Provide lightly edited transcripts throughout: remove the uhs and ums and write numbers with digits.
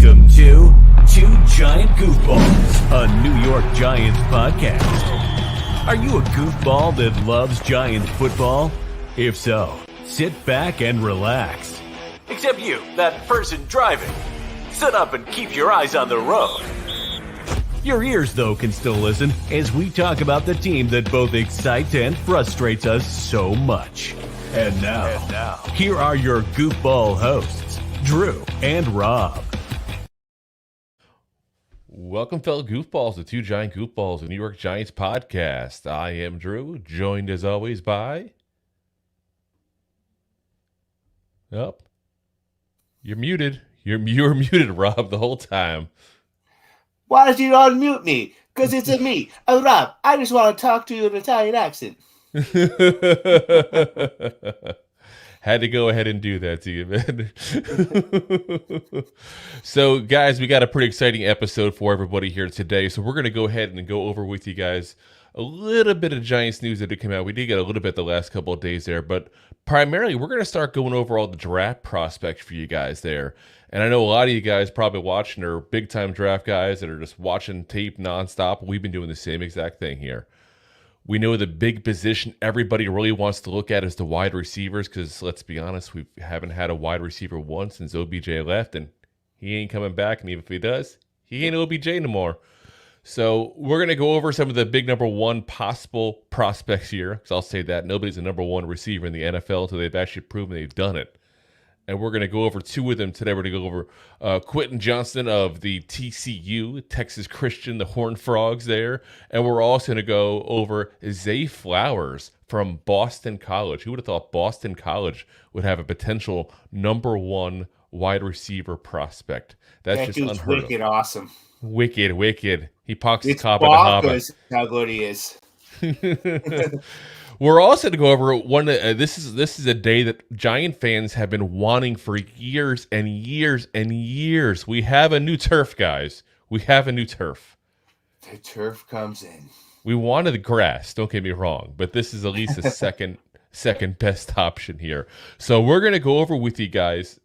Welcome to Two Giant Goofballs, a New York Giants podcast. Are you a goofball that loves Giants football? If so, sit back and relax. Except you, that person driving. Sit up and keep your eyes on the road. Your ears, though, can still listen as we talk about the team that both excites and frustrates us so much. And now, here are your goofball hosts, Drew and Rob. Welcome, fellow goofballs, to Two Giant Goofballs, the New York Giants podcast. I am Drew, joined as always by... Oh, you're muted. You're muted, Rob, the whole time. Why did you unmute me? Because it's a me. Oh, Rob, I just want to talk to you in an Italian accent. Had to go ahead and do that to you, man. So, guys, we got a pretty exciting episode for everybody here today. So we're going to go ahead and go over with you guys a little bit of Giants news that did come out. We did get a little bit the last couple of days there, but primarily we're going to start going over all the draft prospects for you guys there. And I know a lot of you guys probably watching are big-time draft guys that are just watching tape nonstop. We've been doing the same exact thing here. We know the big position everybody really wants to look at is the wide receivers because, let's be honest, we haven't had a wide receiver one since OBJ left, and he ain't coming back. And even if he does, he ain't OBJ anymore. So we're going to go over some of the big number one possible prospects here because I'll say that nobody's a number one receiver in the NFL until they've actually proven they've done it. And we're going to go over two of them today. We're going to go over Quentin Johnston of the TCU, Texas Christian, the Horned Frogs there. And we're also going to go over Zay Flowers from Boston College. Who would have thought Boston College would have a potential number one wide receiver prospect? That's just unheard of. Wicked awesome. Wicked. He pox the It's cob in the hopper. bonkers how good he is. We're also going to go over one. This is a day that Giant fans have been wanting for years and years and years. We have a new turf, guys. We have a new turf. The turf comes in. We wanted the grass. Don't get me wrong, but this is at least a second best option here. So we're going to go over with you guys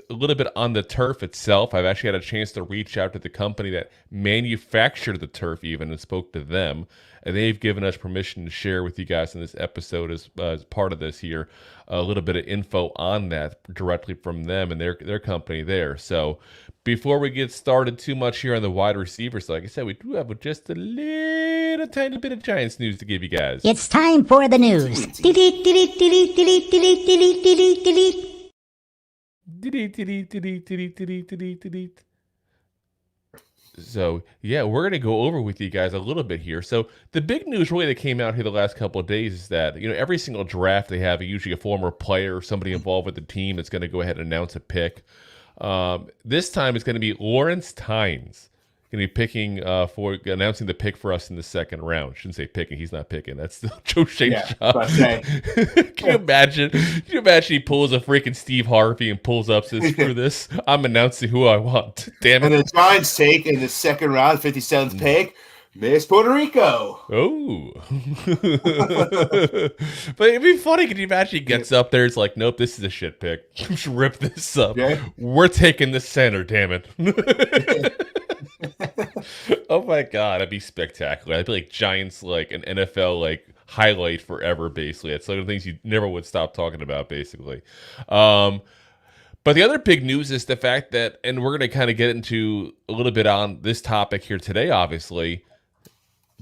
a little bit on the turf itself. I've actually had a chance to reach out to the company that manufactured the turf even and spoke to them. And they've given us permission to share with you guys in this episode as part of this here, a little bit of info on that directly from them and their company there. So before we get started too much here on the wide receivers, like I said, we do have just a little tiny bit of Giants news to give you guys. It's time for the news. Delete, delete, delete, delete, delete, delete, delete, delete. So, yeah, we're going to go over with you guys a little bit here. So, the big news really that came out here the last couple of days is that, every single draft they have usually a former player or somebody involved with the team that's going to go ahead and announce a pick. This time it's going to be Lawrence Tynes going to be picking for announcing the pick for us in the second round. Shouldn't say picking. He's not picking. That's still Joe Shane's job. Can you imagine? He pulls a freaking Steve Harvey and pulls up, says, screw this. I'm announcing who I want. Damn it. And the Giants take in the second round, 57th pick, Miss Puerto Rico. Oh. But it'd be funny. Can you imagine he gets up there? It's like, nope, this is a shit pick. Just rip this up. Yeah. We're taking the center, damn it. Oh my god, that'd be spectacular. That'd be like Giants, like an NFL highlight forever, basically. It's one of the things you never would stop talking about, basically. But the other big news is the fact that, and we're going to kind of get into a little bit on this topic here today, obviously.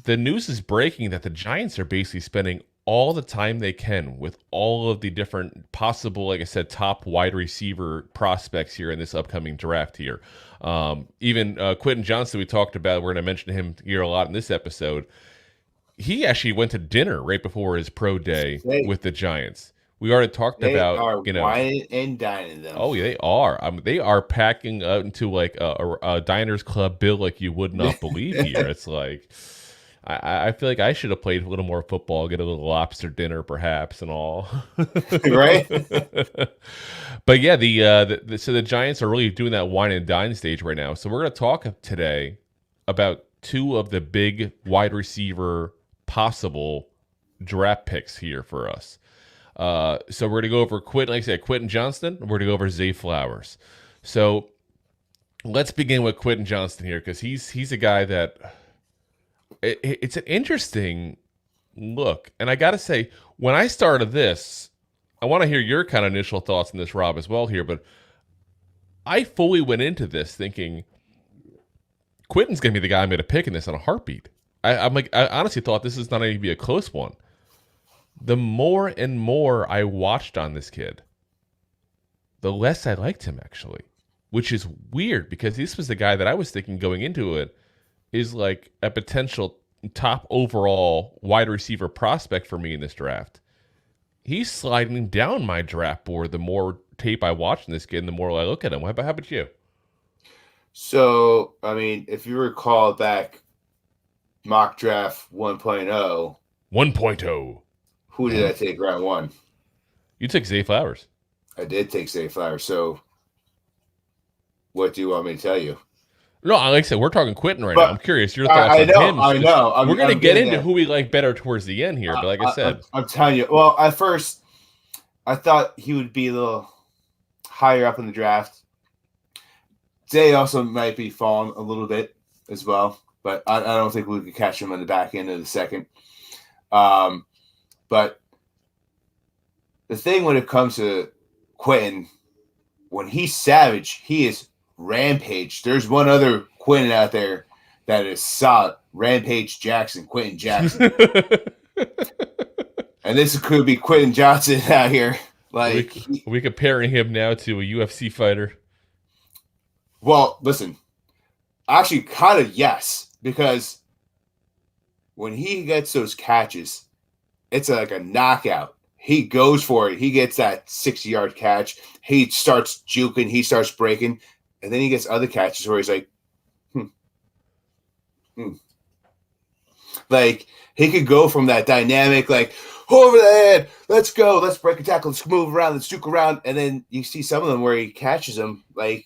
The news is breaking that the Giants are basically spending all the time they can with all of the different possible, like I said, top wide receiver prospects here in this upcoming draft here. Even Quentin Johnston, we talked about, we're going to mention him here a lot in this episode. He actually went to dinner right before his pro day with the Giants. We already talked about, wine and dining them. Oh, yeah, they are. They are packing into like a Diners Club bill like you would not believe here. It's like, I feel like I should have played a little more football, get a little lobster dinner perhaps and all. Right? But yeah, so the Giants are really doing that wine and dine stage right now. So we're going to talk today about two of the big wide receiver possible draft picks here for us. So we're going to go over Quentin Johnston, and we're going to go over Zay Flowers. So let's begin with Quentin Johnston here, because he's a guy that it's an interesting look. And I got to say, when I started this, I want to hear your kind of initial thoughts on this, Rob, as well here. But I fully went into this thinking Quentin's going to be the guy I'm going to pick in this on a heartbeat. I honestly thought this is not going to be a close one. The more and more I watched on this kid, the less I liked him, actually, which is weird because this was the guy that I was thinking going into it is like a potential top overall wide receiver prospect for me in this draft. He's sliding down my draft board the more tape I watch in this kid and the more I look at him. How about you? So, I mean, if you recall back mock draft 1.0. 1.0. Who did I take round one? You took Zay Flowers. I did take Zay Flowers. So, what do you want me to tell you? No, like I said, we're talking Quentin right now. I'm curious your thoughts on him. I know. We're going to get into who we like better towards the end here, but like I said. I'm telling you. Well, at first, I thought he would be a little higher up in the draft. Zay also might be falling a little bit as well, but I don't think we could catch him on the back end of the second. But the thing when it comes to Quentin, when he's savage, he is rampage. There's one other Quentin out there that is solid. Rampage Jackson, Quentin Jackson. And this could be Quentin Johnston out here. Like, are we comparing him now to a UFC fighter? Well, listen, actually kind of yes, because when he gets those catches, it's like a knockout. He goes for it. He gets that 60-yard catch. He starts juking. He starts breaking. And then he gets other catches where he's like, Like, he could go from that dynamic, like, over the head, let's go, let's break a tackle, let's move around, let's juke around. And then you see some of them where he catches them. Like,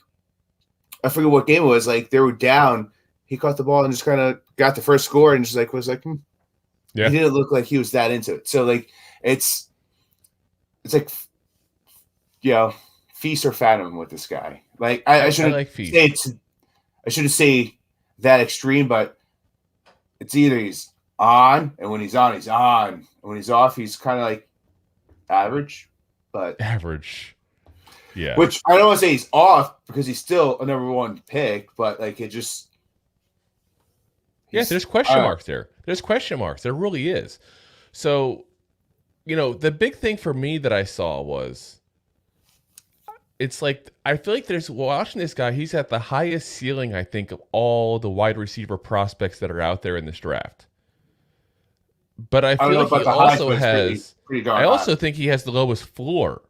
I forget what game it was. Like, they were down. He caught the ball and just kind of got the first score and just, like, was like, Yeah. He didn't look like he was that into it. So, like, it's like, feast or famine with this guy. Like, I shouldn't say that extreme, but it's either he's on, and when he's on, he's on. And when he's off, he's kind of like average. But average. Yeah. Which I don't want to say he's off because he's still a number one pick, but like it just. Yeah, there's question marks there. There's question marks. There really is. So, the big thing for me that I saw was it's like I feel like there's watching this guy, he's at the highest ceiling, I think, of all the wide receiver prospects that are out there in this draft. But I feel like he also has I also think he has the lowest floor.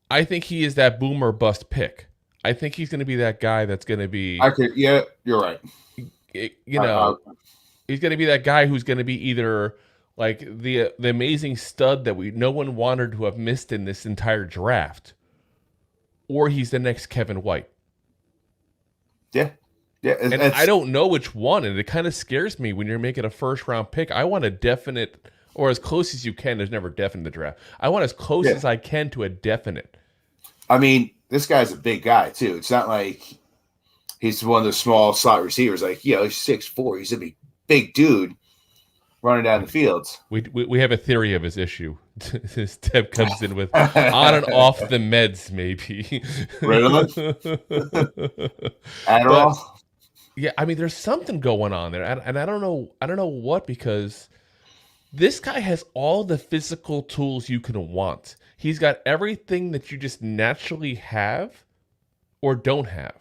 I think he is that boom or bust pick. I think he's going to be that guy that's going to be you're right. He's going to be that guy who's going to be either like the amazing stud that no one wanted to have missed in this entire draft, or he's the next Kevin White. Yeah. And I don't know which one, and it kind of scares me when you're making a first-round pick. I want a definite, or as close as you can. There's never definite in the draft. I want as close as I can to a definite. I mean, this guy's a big guy, too. It's not like he's one of the small slot receivers. Like, he's 6'4". He's a big dude running down the fields. We have a theory of his issue. This Deb comes in with on and off the meds, maybe. Adderall? Yeah, I mean, there's something going on there, and I don't know what, because this guy has all the physical tools you can want. He's got everything that you just naturally have or don't have.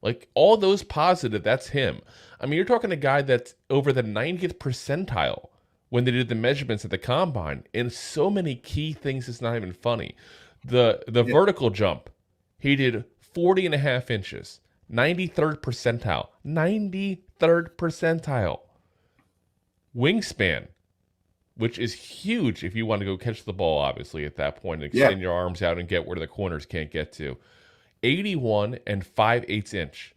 Like, all those positive, that's him. I mean, you're talking a guy that's over the 90th percentile when they did the measurements at the combine in so many key things, it's not even funny. The vertical jump, he did 40.5 inches. 93rd percentile. 93rd percentile. Wingspan, which is huge if you want to go catch the ball, obviously, at that point, and extend your arms out and get where the corners can't get to. 81 and 5/8 inch.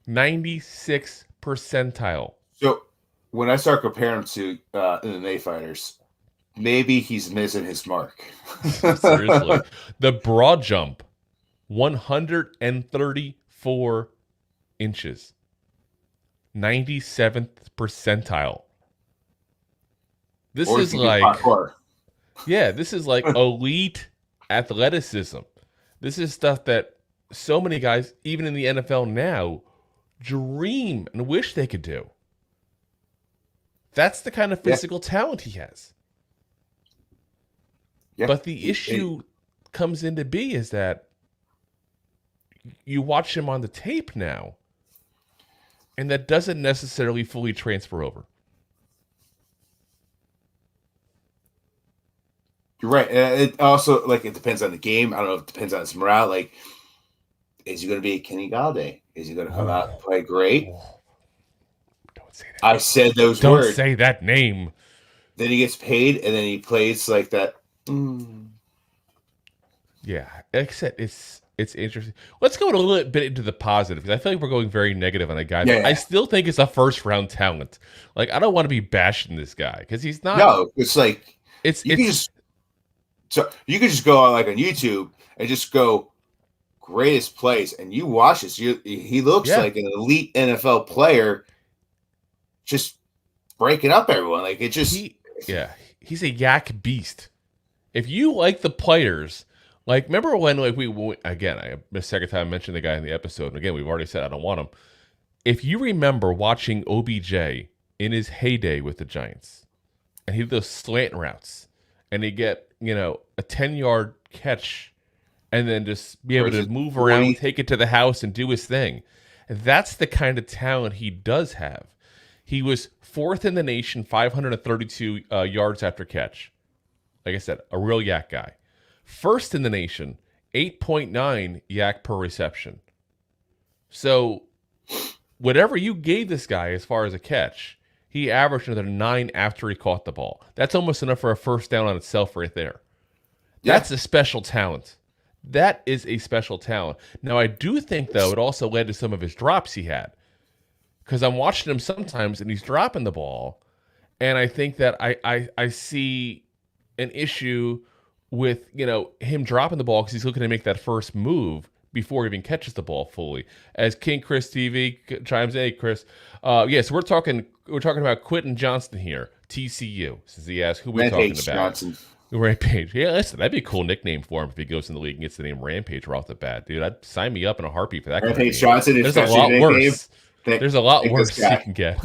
96th percentile. So when I start comparing him to MMA fighters, maybe he's missing his mark. Seriously. The broad jump. 134 inches. 97th percentile. This Or is you can do like, parkour. yeah, this is like elite athleticism. This is stuff that so many guys, even in the NFL now, dream and wish they could do. That's the kind of physical talent he has. Yeah. But the issue comes into be is that you watch him on the tape now, and that doesn't necessarily fully transfer over. You're right. It also, like, it depends on the game. I don't know if it depends on his morale. Like, is he going to be a Kenny Galladay? Is he going to come out and play great? Don't say that. I said those Don't words. say that name. Then he gets paid, and then he plays like that. Yeah, like I said, it's interesting. Let's go a little bit into the positive, because I feel like we're going very negative on a guy that I still think is a first-round talent. Like, I don't want to be bashing this guy, because he's not. No, it's like you can just go on, like, on YouTube and just go greatest plays, and you watch this. He looks like an elite NFL player, just breaking up everyone. Like, it just he's a yak beast. If you like the players, like, remember when, like, I the second time I mentioned the guy in the episode, and again, we've already said I don't want him. If you remember watching OBJ in his heyday with the Giants, and he did those slant routes, and he'd get, a 10-yard catch, and then just be able to move around, take it to the house, and do his thing. That's the kind of talent he does have. He was 4th in the nation, 532 yards after catch. Like I said, a real yak guy. 1st in the nation, 8.9 yak per reception. So whatever you gave this guy as far as a catch, he averaged another 9 after he caught the ball. That's almost enough for a first down on itself right there. Yeah. That's a special talent. That is a special talent. Now, I do think, though, it also led to some of his drops he had. Because I'm watching him sometimes, and he's dropping the ball, and I think that I see an issue with, him dropping the ball because he's looking to make that first move before he even catches the ball fully. As King Chris TV chimes in, hey, Chris. So we're talking about Quentin Johnston here, TCU. Since he asked who we're talking about. Johnson. Rampage. Yeah, listen, that'd be a cool nickname for him if he goes in the league and gets the name Rampage right off the bat, dude. I'd sign me up in a heartbeat for that. Rampage Johnson. There's a lot worse. There's a lot worse he can get.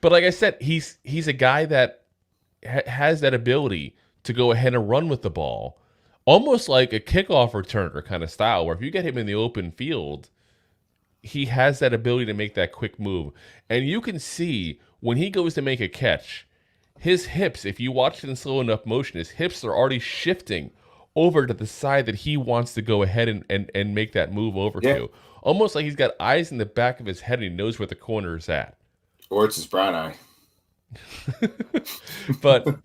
But like I said, he's a guy that has that ability to go ahead and run with the ball, almost like a kickoff returner kind of style, where if you get him in the open field, he has that ability to make that quick move. And you can see when he goes to make a catch, his hips, if you watch it in slow enough motion, his hips are already shifting over to the side that he wants to go ahead and make that move over to. Almost like he's got eyes in the back of his head and he knows where the corner is at. Or it's his brown eye. But like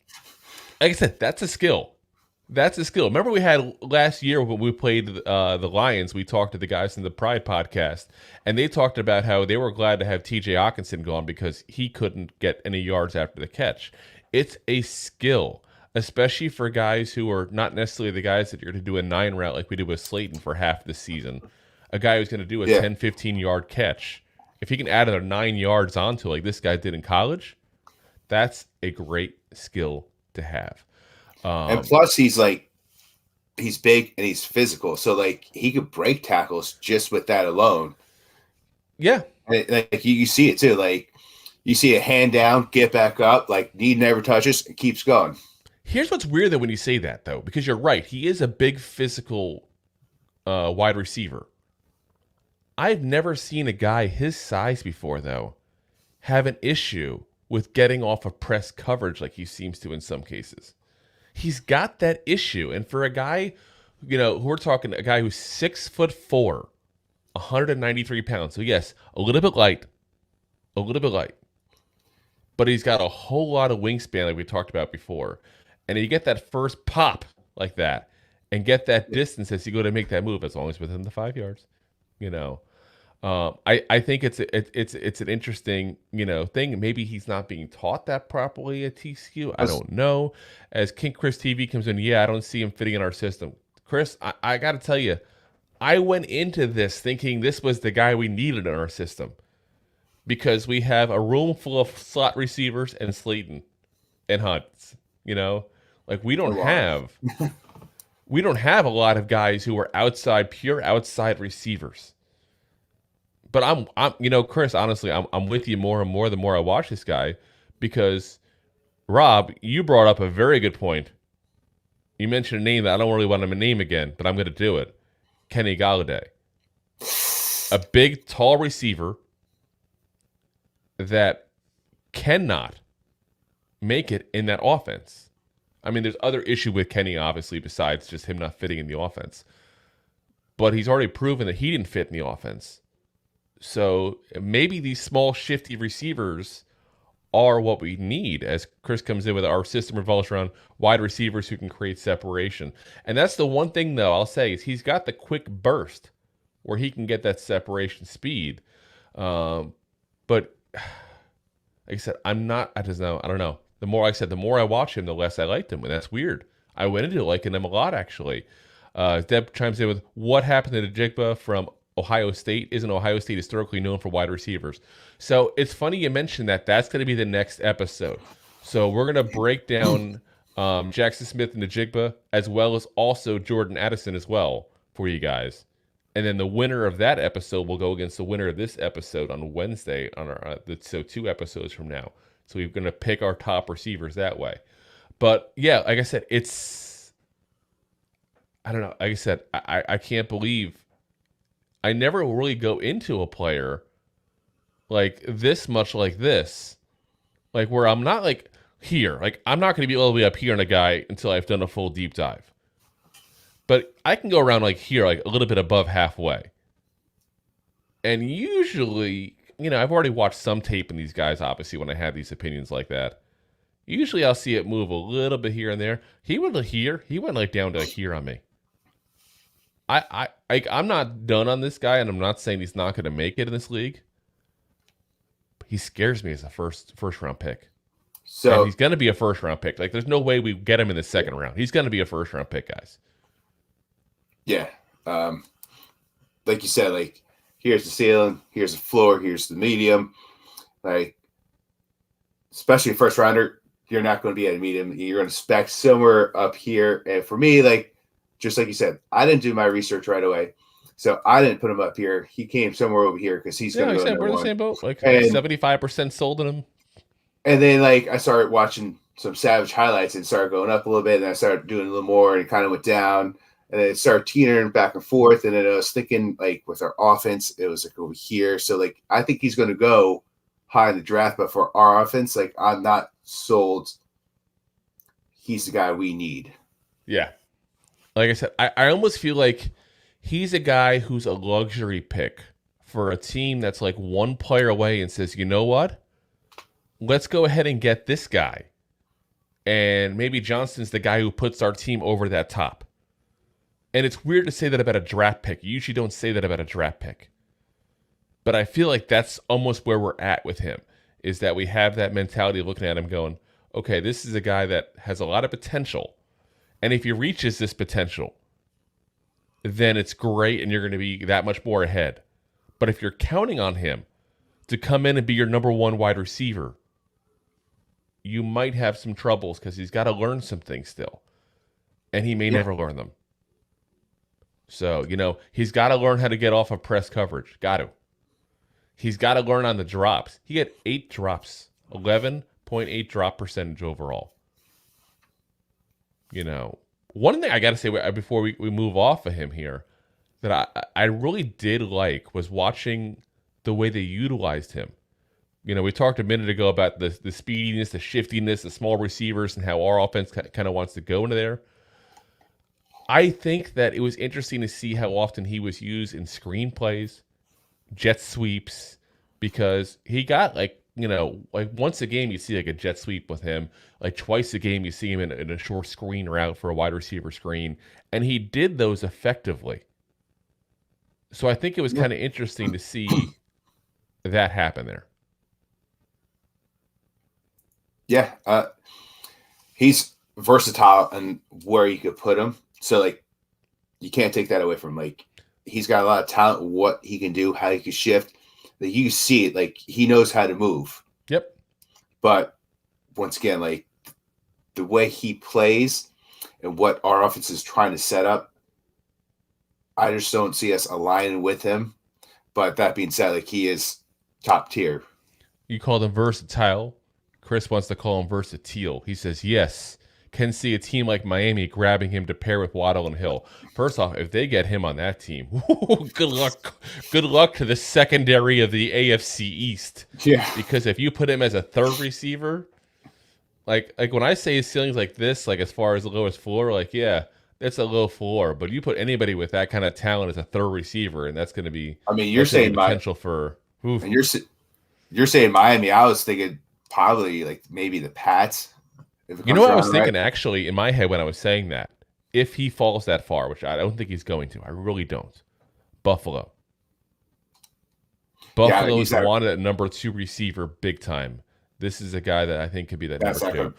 I said, that's a skill. That's a skill. Remember we had last year when we played the Lions, we talked to the guys in the Pride podcast, and they talked about how they were glad to have TJ Hawkinson gone because he couldn't get any yards after the catch. It's a skill, especially for guys who are not necessarily the guys that you're going to do a 9 route like we did with Slayton for half the season. A guy who's going to do a 10, 15-yard catch. If he can add another 9 yards onto it like this guy did in college, that's a great skill to have. And plus, he's big and he's physical. So, like, he could break tackles just with that alone. Yeah. Like, you see it, too. Like, you see a hand down, get back up, like, knee never touches, and keeps going. Here's what's weird, though, when you say that, though, because you're right. He is a big physical wide receiver. I've never seen a guy his size before, though, have an issue with getting off of press coverage like he seems to in some cases. He's got that issue. And for a guy, who we're talking, a guy who's 6'4", 193 pounds. So yes, a little bit light. But he's got a whole lot of wingspan like we talked about before. And you get that first pop like that and get that distance as you go to make that move, as long as within the 5 yards. I think it's an interesting, thing. Maybe he's not being taught that properly at TCU. I don't know. As King Chris TV comes in, I don't see him fitting in our system. Chris, I got to tell you, I went into this thinking this was the guy we needed in our system because we have a room full of slot receivers and Slayton and Hunts. You know, like we don't have a lot of guys who are pure outside receivers. But I'm Chris, honestly, I'm with you more and more the more I watch this guy because Rob, you brought up a very good point. You mentioned a name that I don't really want to name again, but I'm going to do it. Kenny Galladay. A big, tall receiver that cannot make it in that offense. I mean, there's other issue with Kenny, obviously, besides just him not fitting in the offense. But he's already proven that he didn't fit in the offense. So maybe these small, shifty receivers are what we need as Chris comes in with our system revolves around wide receivers who can create separation. And that's the one thing, though, I'll say is he's got the quick burst where he can get that separation speed. But like I said, I don't know. The more I watch him, the less I liked him. And that's weird. I went into liking him a lot, actually. Deb chimes in with, what happened to Njigba from Ohio State? Isn't Ohio State historically known for wide receivers? So it's funny you mentioned that. That's going to be the next episode. So we're going to break down Jaxon Smith-Njiba as well as also Jordan Addison as well for you guys. And then the winner of that episode will go against the winner of this episode on Wednesday on our so 2 episodes from now. So we're going to pick our top receivers that way. But yeah, like I said, I don't know. Like I said, I can't believe I never really go into a player like this much like this. Like where I'm not like here. Like I'm not going to be all the way up here on a guy until I've done a full deep dive. But I can go around like here, like a little bit above halfway. And usually, I've already watched some tape in these guys, obviously, when I have these opinions like that. Usually I'll see it move a little bit here and there. He went like down to here on me. I'm not done on this guy, and I'm not saying he's not going to make it in this league. But he scares me as a first round pick. So and he's going to be a first round pick. Like there's no way we get him in the second round. He's going to be a first round pick, guys. Yeah. Like you said, like here's the ceiling, here's the floor, here's the medium. Like, especially a first rounder, you're not going to be able to meet him. You're going to spec somewhere up here. And for me, like, just like you said, I didn't do my research right away. So I didn't put him up here. He came somewhere over here because he's going to go. We're in the same boat. Like 75% sold in him. And then like I started watching some Savage highlights and started going up a little bit. And I started doing a little more and it kind of went down. And then it started teetering back and forth. And then I was thinking, like, with our offense, it was like over here. So, like, I think he's going to go high in the draft. But for our offense, like, I'm not sold. He's the guy we need. Yeah. Like I said, I almost feel like he's a guy who's a luxury pick for a team that's like one player away and says, you know what? Let's go ahead and get this guy. And maybe Johnston's the guy who puts our team over that top. And it's weird to say that about a draft pick. You usually don't say that about a draft pick. But I feel like that's almost where we're at with him, is that we have that mentality of looking at him going, okay, this is a guy that has a lot of potential. And if he reaches this potential, then it's great and you're going to be that much more ahead. But if you're counting on him to come in and be your number one wide receiver, you might have some troubles because he's got to learn some things still. And he may never learn them. So, he's got to learn how to get off of press coverage. Got to. He's got to learn on the drops. He had 8 drops, 11.8 drop percentage overall. One thing I got to say before we move off of him here that I really did like was watching the way they utilized him. We talked a minute ago about the speediness, the shiftiness, the small receivers, and how our offense kind of wants to go into there. I think that it was interesting to see how often he was used in screenplays, jet sweeps, because he got like once a game you see like a jet sweep with him, like twice a game you see him in a short screen route for a wide receiver screen, and he did those effectively. So I think it was kind of interesting to see that happen there. Yeah, he's versatile and where you could put him. So, like, you can't take that away from him. Like, he's got a lot of talent, what he can do, how he can shift. Like, you see it, like, he knows how to move. Yep. But once again, like, the way he plays and what our offense is trying to set up, I just don't see us aligning with him. But that being said, like, he is top tier. You called him versatile. Chris wants to call him versatile. He says, yes, can see a team like Miami grabbing him to pair with Waddle and Hill. First off, if they get him on that team, good luck. Good luck to the secondary of the AFC East. Yeah. Because if you put him as a third receiver, like when I say his ceiling's like this, like as far as the lowest floor, like, yeah, that's a low floor. But you put anybody with that kind of talent as a third receiver, and that's going to be, I mean, you're saying potential for, oof. And you're saying Miami. I was thinking probably like maybe the Pats. You know what I was thinking, actually, in my head when I was saying that? If he falls that far, which I don't think he's going to. I really don't. Buffalo. Buffalo's wanted a number 2 receiver big time. This is a guy that I think could be that number 2.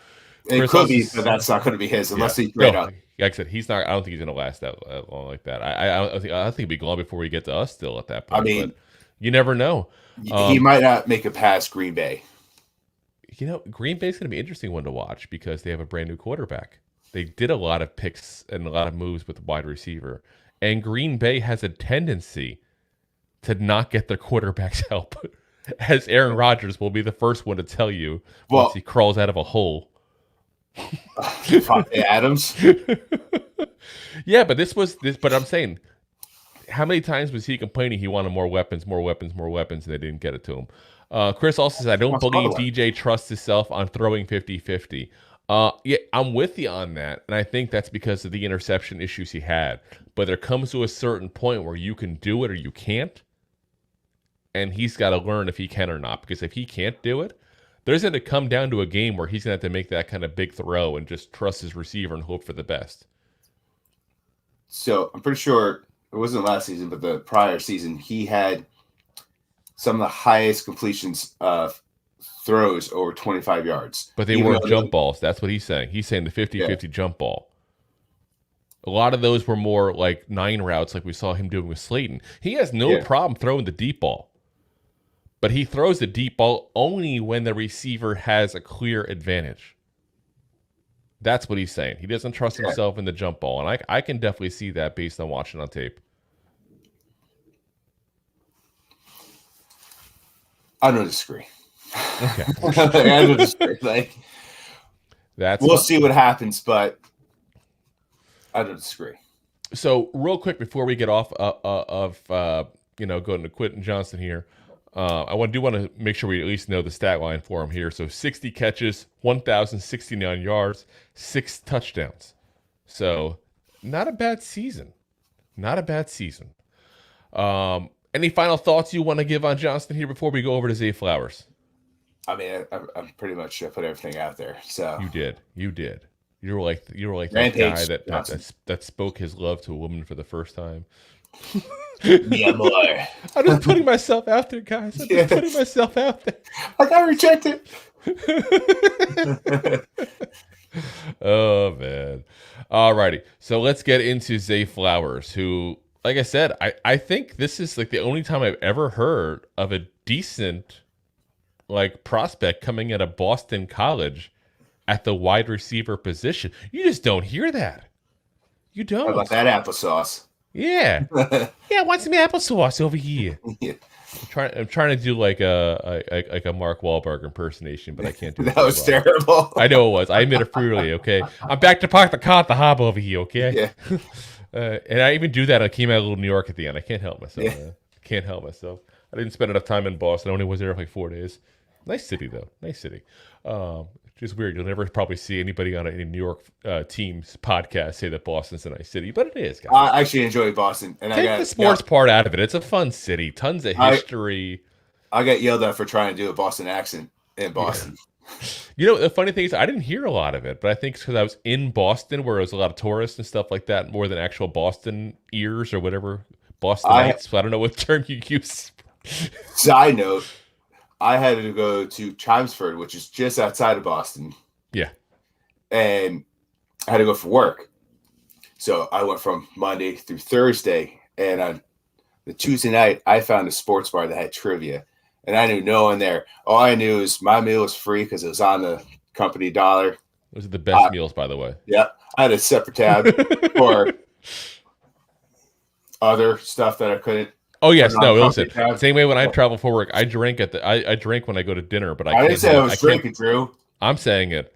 It could be, but that's not going to be his unless he trade up. Like I said, he's not. I don't think he's going to last that long like that. I think he'll be gone before we get to us still at that point. I mean, but you never know. He might not make it past Green Bay. You know, Green Bay's going to be an interesting one to watch because they have a brand new quarterback. They did a lot of picks and a lot of moves with the wide receiver. And Green Bay has a tendency to not get their quarterbacks help. As Aaron Rodgers will be the first one to tell you once he crawls out of a hole. Adams. Yeah, but but I'm saying, how many times was he complaining he wanted more weapons, and they didn't get it to him? Chris also says, I don't believe DJ trusts himself on throwing 50-50. Yeah, I'm with you on that, and I think that's because of the interception issues he had. But there comes to a certain point where you can do it or you can't, and he's got to learn if he can or not. Because if he can't do it, there's going to come down to a game where he's going to have to make that kind of big throw and just trust his receiver and hope for the best. So I'm pretty sure it wasn't last season, but the prior season, he had some of the highest completions throws over 25 yards. But they weren't jump balls. That's what he's saying. He's saying the 50-50 jump ball. A lot of those were more like 9 routes like we saw him doing with Slayton. He has no problem throwing the deep ball. But he throws the deep ball only when the receiver has a clear advantage. That's what he's saying. He doesn't trust himself in the jump ball. And I can definitely see that based on watching on tape. I don't disagree. Okay. I don't disagree. Like, we'll see what happens, but I don't disagree. So, real quick before we get off going to Quentin Johnston here, I do want to make sure we at least know the stat line for him here. So, 60 catches, 1,069 yards, 6 touchdowns. So, not a bad season. Not a bad season. Any final thoughts you want to give on Johnston here before we go over to Zay Flowers? I mean, I'm pretty much put everything out there. So you did. You were like that guy that spoke his love to a woman for the first time. Yeah, boy. I'm just putting myself out there, guys. I'm just putting myself out there. I got rejected. Oh man. Alrighty. So let's get into Zay Flowers, who, like I said, I think this is like the only time I've ever heard of a decent prospect coming out of Boston College at the wide receiver position. You just don't hear that. You don't. How about that applesauce? Yeah. Yeah, want some applesauce over here. Yeah. I'm trying to do like a Mark Wahlberg impersonation, but I can't do it. That was terrible. I know it was. I admit it freely, okay? I'm back to park the car at the harbor over here, okay? Yeah. And I even do that. I came out of Little New York at the end. I can't help myself, Yeah. man. Can't help myself. I didn't spend enough time in Boston. I only was there for like 4 days. Nice city, though. Nice city. Just weird. You'll never probably see anybody on any New York team's podcast say that Boston's a nice city, but it is, guys. I actually enjoy Boston. And Take the sports part out of it. It's a fun city. Tons of history. I got yelled at for trying to do a Boston accent in Boston. Yeah. You know, the funny thing is I didn't hear a lot of it, but I think it's because I was in Boston where there was a lot of tourists and stuff like that, more than actual Boston ears or whatever. Bostonites. I don't know what term you use. Side note, I had to go to Chelmsford, which is just outside of Boston. Yeah. And I had to go for work. So I went from Monday through Thursday, and on the Tuesday night, I found a sports bar that had trivia, and I knew no one there. All I knew is my meal was free because it was on the company dollar. Those are the best meals, by the way. Yeah, I had a separate tab for other stuff that I couldn't. Oh yes, no. Listen, same way when I travel for work, I drink I drink when I go to dinner, but I didn't say I was drinking, Drew. I'm saying it.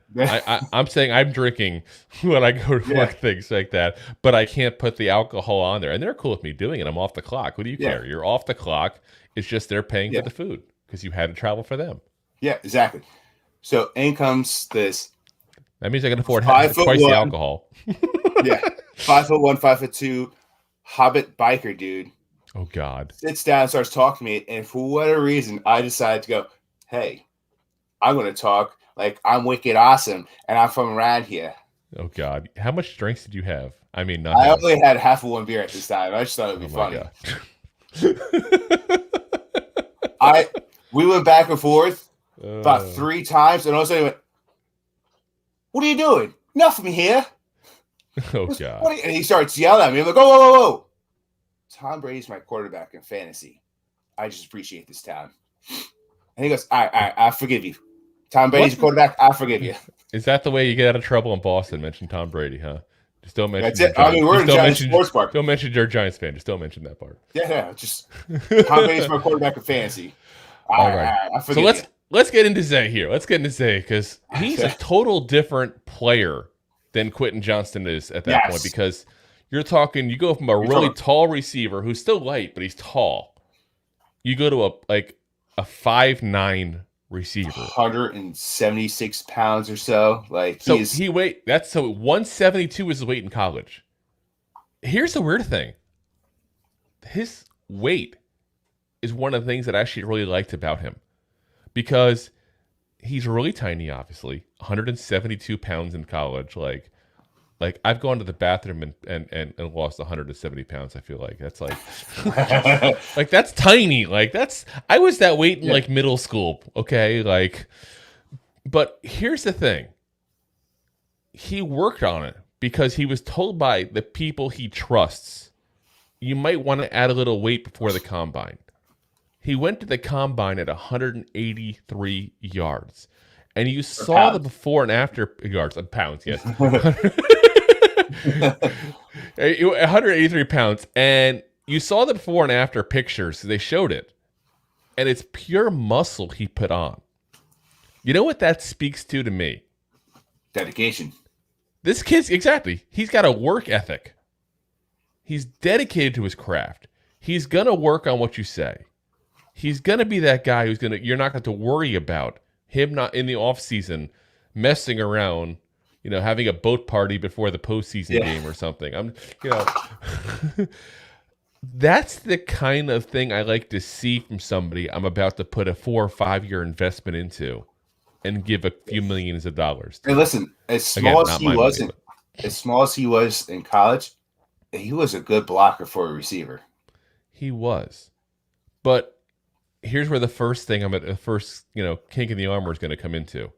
I'm saying I'm drinking when I go to work, things like that. But I can't put the alcohol on there, and they're cool with me doing it. I'm off the clock. What do you care? You're off the clock. It's just they're paying for the food because you had to travel for them. Yeah, exactly. So in comes this. That means I can afford twice the alcohol. 5'1", 5'2", Hobbit biker dude. Oh God! Sits down, starts talking to me, and for whatever reason, I decided to go, "Hey, I'm going to talk like I'm wicked awesome, and I'm from around here." Oh God! How much drinks did you have? I mean, I only had half of one beer at this time. I just thought it would be funny. We went back and forth about 3 times, and all of a sudden he went, "What are you doing? Nothing here." Oh God! And he starts yelling at me. I'm like, "Whoa, whoa, whoa! Tom Brady's my quarterback in fantasy. I just appreciate this town." And he goes, all right, I forgive you. Tom Brady's quarterback, I forgive you. Is that the way you get out of trouble in Boston? Mention Tom Brady, huh? Just don't mention. That's it. I mean, we're in Giants sports bar. Don't mention you're a Giants fan. Just don't mention that part. Yeah, just Tom Brady's my quarterback in fantasy. All right. I forgive you. Let's get into Zay here. Let's get into Zay because he's a total different player than Quentin Johnston is at that point, because you're talking, you go from a really tall receiver who's still light, but he's tall. You go to a 5'9" receiver. 176 pounds or so. So 172 is his weight in college. Here's the weird thing. His weight is one of the things that I actually really liked about him, because he's really tiny, obviously. 172 pounds in college. Like I've gone to the bathroom and lost 170 pounds. I feel like that's like that's tiny. I was that weight in like middle school. Okay. But here's the thing. He worked on it because he was told by the people he trusts, you might want to add a little weight before the combine. He went to the combine at 183 yards. And you saw the before and after yards on pounds, yes. 183 pounds, and you saw the before and after pictures. They showed it, and it's pure muscle he put on. You know what that speaks to me? Dedication. This kid's he's got a work ethic. He's dedicated to his craft. He's gonna work on what you say. He's gonna be that guy you're not going to worry about him not in the off season messing around, having a boat party before the postseason game or something. That's the kind of thing I like to see from somebody I'm about to put a 4 or 5 year investment into and give a few millions of dollars to. Hey, listen, as small as he was in college, he was a good blocker for a receiver. He was. But here's where the first kink in the armor is going to come into.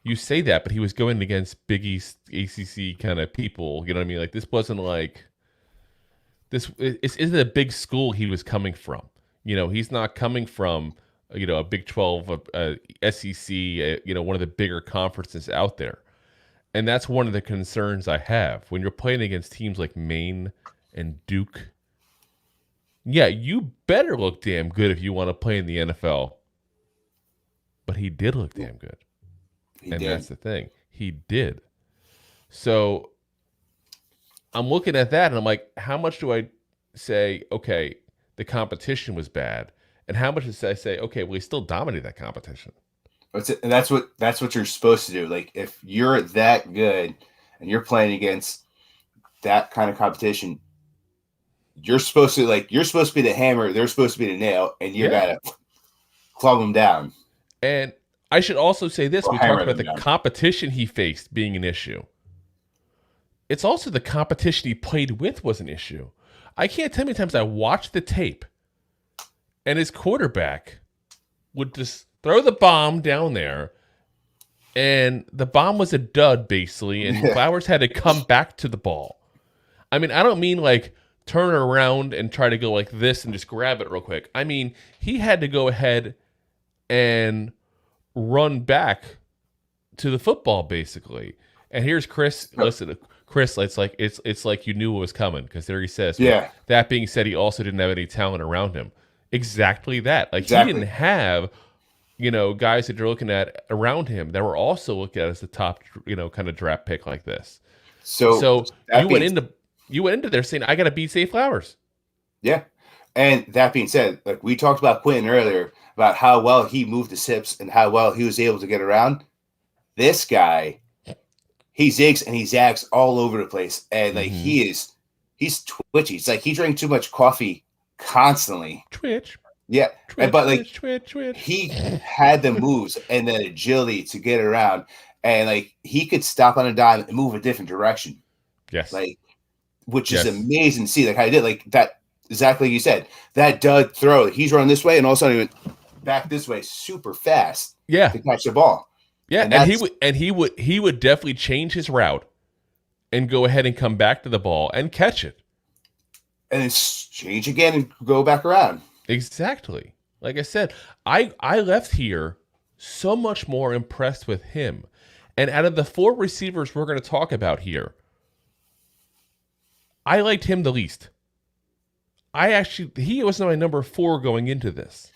You say that, but he was going against Big East ACC kind of people. You know what I mean? Like, this wasn't like this. It isn't a big school he was coming from. He's not coming from a Big 12, SEC, one of the bigger conferences out there. And that's one of the concerns I have when you're playing against teams like Maine and Duke. Yeah, you better look damn good if you want to play in the NFL. But he did look damn good. That's the thing. He did. So I'm looking at that and I'm like, how much do I say, okay, the competition was bad? And how much does I say, okay, well, he still dominated that competition? And that's what you're supposed to do. Like, if you're that good and you're playing against that kind of competition, you're supposed to be the hammer, they're supposed to be the nail, and you gotta club them down. And I should also say this: we talked about the competition he faced being an issue. It's also the competition he played with was an issue. I can't tell you how many times I watched the tape, and his quarterback would just throw the bomb down there, and the bomb was a dud basically, and Flowers had to come back to the ball. I mean, I don't mean like turn around and try to go like this and just grab it real quick. I mean, he had to go ahead and run back to the football basically. And here's Chris. Listen, Chris, it's like you knew what was coming, because there he says. Yeah. That being said, he also didn't have any talent around him. Exactly that. Like Exactly. he didn't have, guys that you're looking at around him that were also looked at as the top, kind of draft pick like this. So you went into there saying, I got to beat Zay Flowers. Yeah. And that being said, like we talked about Quentin earlier, about how well he moved his hips and how well he was able to get around. This guy, he zigs and he zags all over the place. And like he's twitchy. It's like he drank too much coffee constantly. Twitch. Yeah. Twitch, but like twitch. he had the moves and the agility to get around. And like he could stop on a dime and move a different direction. Yes. Like, which is amazing to see. Like how he did, like that, exactly like you said, that dud throw. He's running this way and all of a sudden he went back this way super fast. Yeah. To catch the ball. Yeah, and he would definitely change his route and go ahead and come back to the ball and catch it. And then change again and go back around. Exactly. Like I said, I left here so much more impressed with him. And out of the 4 receivers we're going to talk about here, I liked him the least. He was my number 4 going into this.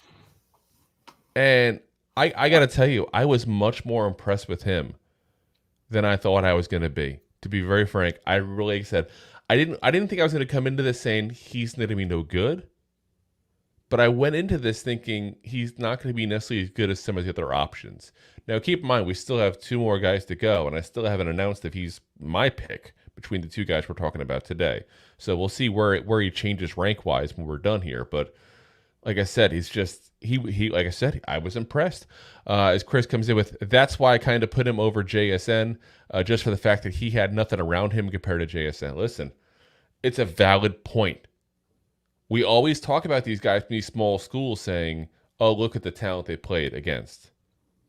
And I got to tell you, I was much more impressed with him than I thought I was going to be. To be very frank, I really said I didn't think I was going to come into this saying he's going to be no good. But I went into this thinking he's not going to be necessarily as good as some of the other options. Now, keep in mind, we still have 2 more guys to go, and I still haven't announced if he's my pick between the 2 guys we're talking about today. So we'll see where he changes rank-wise when we're done here. But like I said, he's just he like I said, I was impressed. As Chris comes in with, that's why I kind of put him over JSN, just for the fact that he had nothing around him compared to JSN. Listen, it's a valid point. We always talk about these guys from these small schools saying, oh, look at the talent they played against.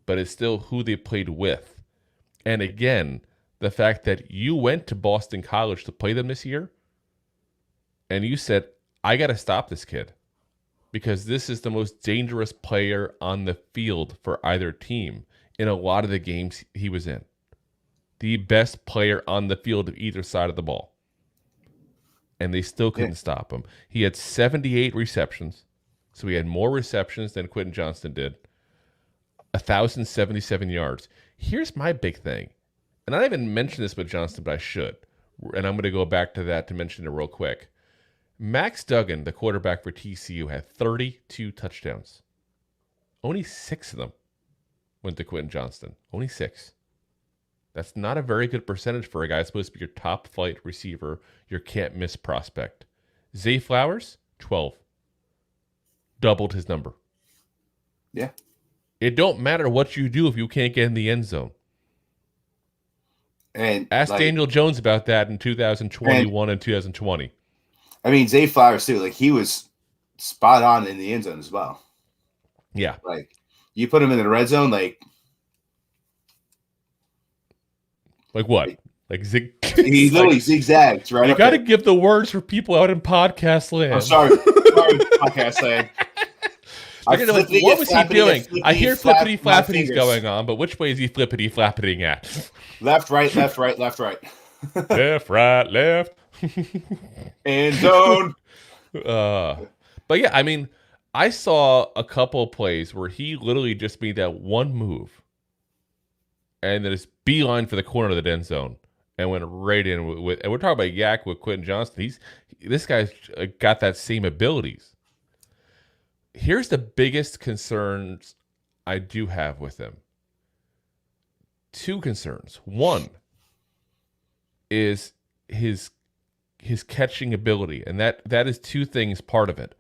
But it's still who they played with. And again, the fact that you went to Boston College to play them this year, and you said, I got to stop this kid, because this is the most dangerous player on the field for either team in a lot of the games he was in. The best player on the field of either side of the ball. And they still couldn't stop him. He had 78 receptions, so he had more receptions than Quentin Johnston did. 1,077 yards. Here's my big thing. And I didn't even mention this with Johnston, but I should. And I'm going to go back to that to mention it real quick. Max Duggan, the quarterback for TCU, had 32 touchdowns. Only 6 of them went to Quentin Johnston. Only 6. That's not a very good percentage for a guy supposed to be your top flight receiver, your can't miss prospect. Zay Flowers, 12. Doubled his number. Yeah. It don't matter what you do if you can't get in the end zone. And ask Daniel Jones about that in 2021 and 2020. I mean, Zay Flowers too. Like he was spot on in the end zone as well. Yeah. Like you put him in the red zone, like what? Like zig. He literally zigzags right. You got to give the words for people out in podcast land. Oh, sorry, podcast land. What was he doing? I hear flippity flappity going on, but which way is he flippity flappiting at? Left, right, left, right, left, right. Left, right, left. End zone. But yeah, I mean, I saw a couple plays where he literally just made that one move, and then it's beeline for the corner of the end zone and went right in with. And we're talking about Yak with Quentin Johnston. This guy's got that same abilities. Here's the biggest concerns I do have with him. 2 concerns. One is his catching ability, and that is 2 things part of it.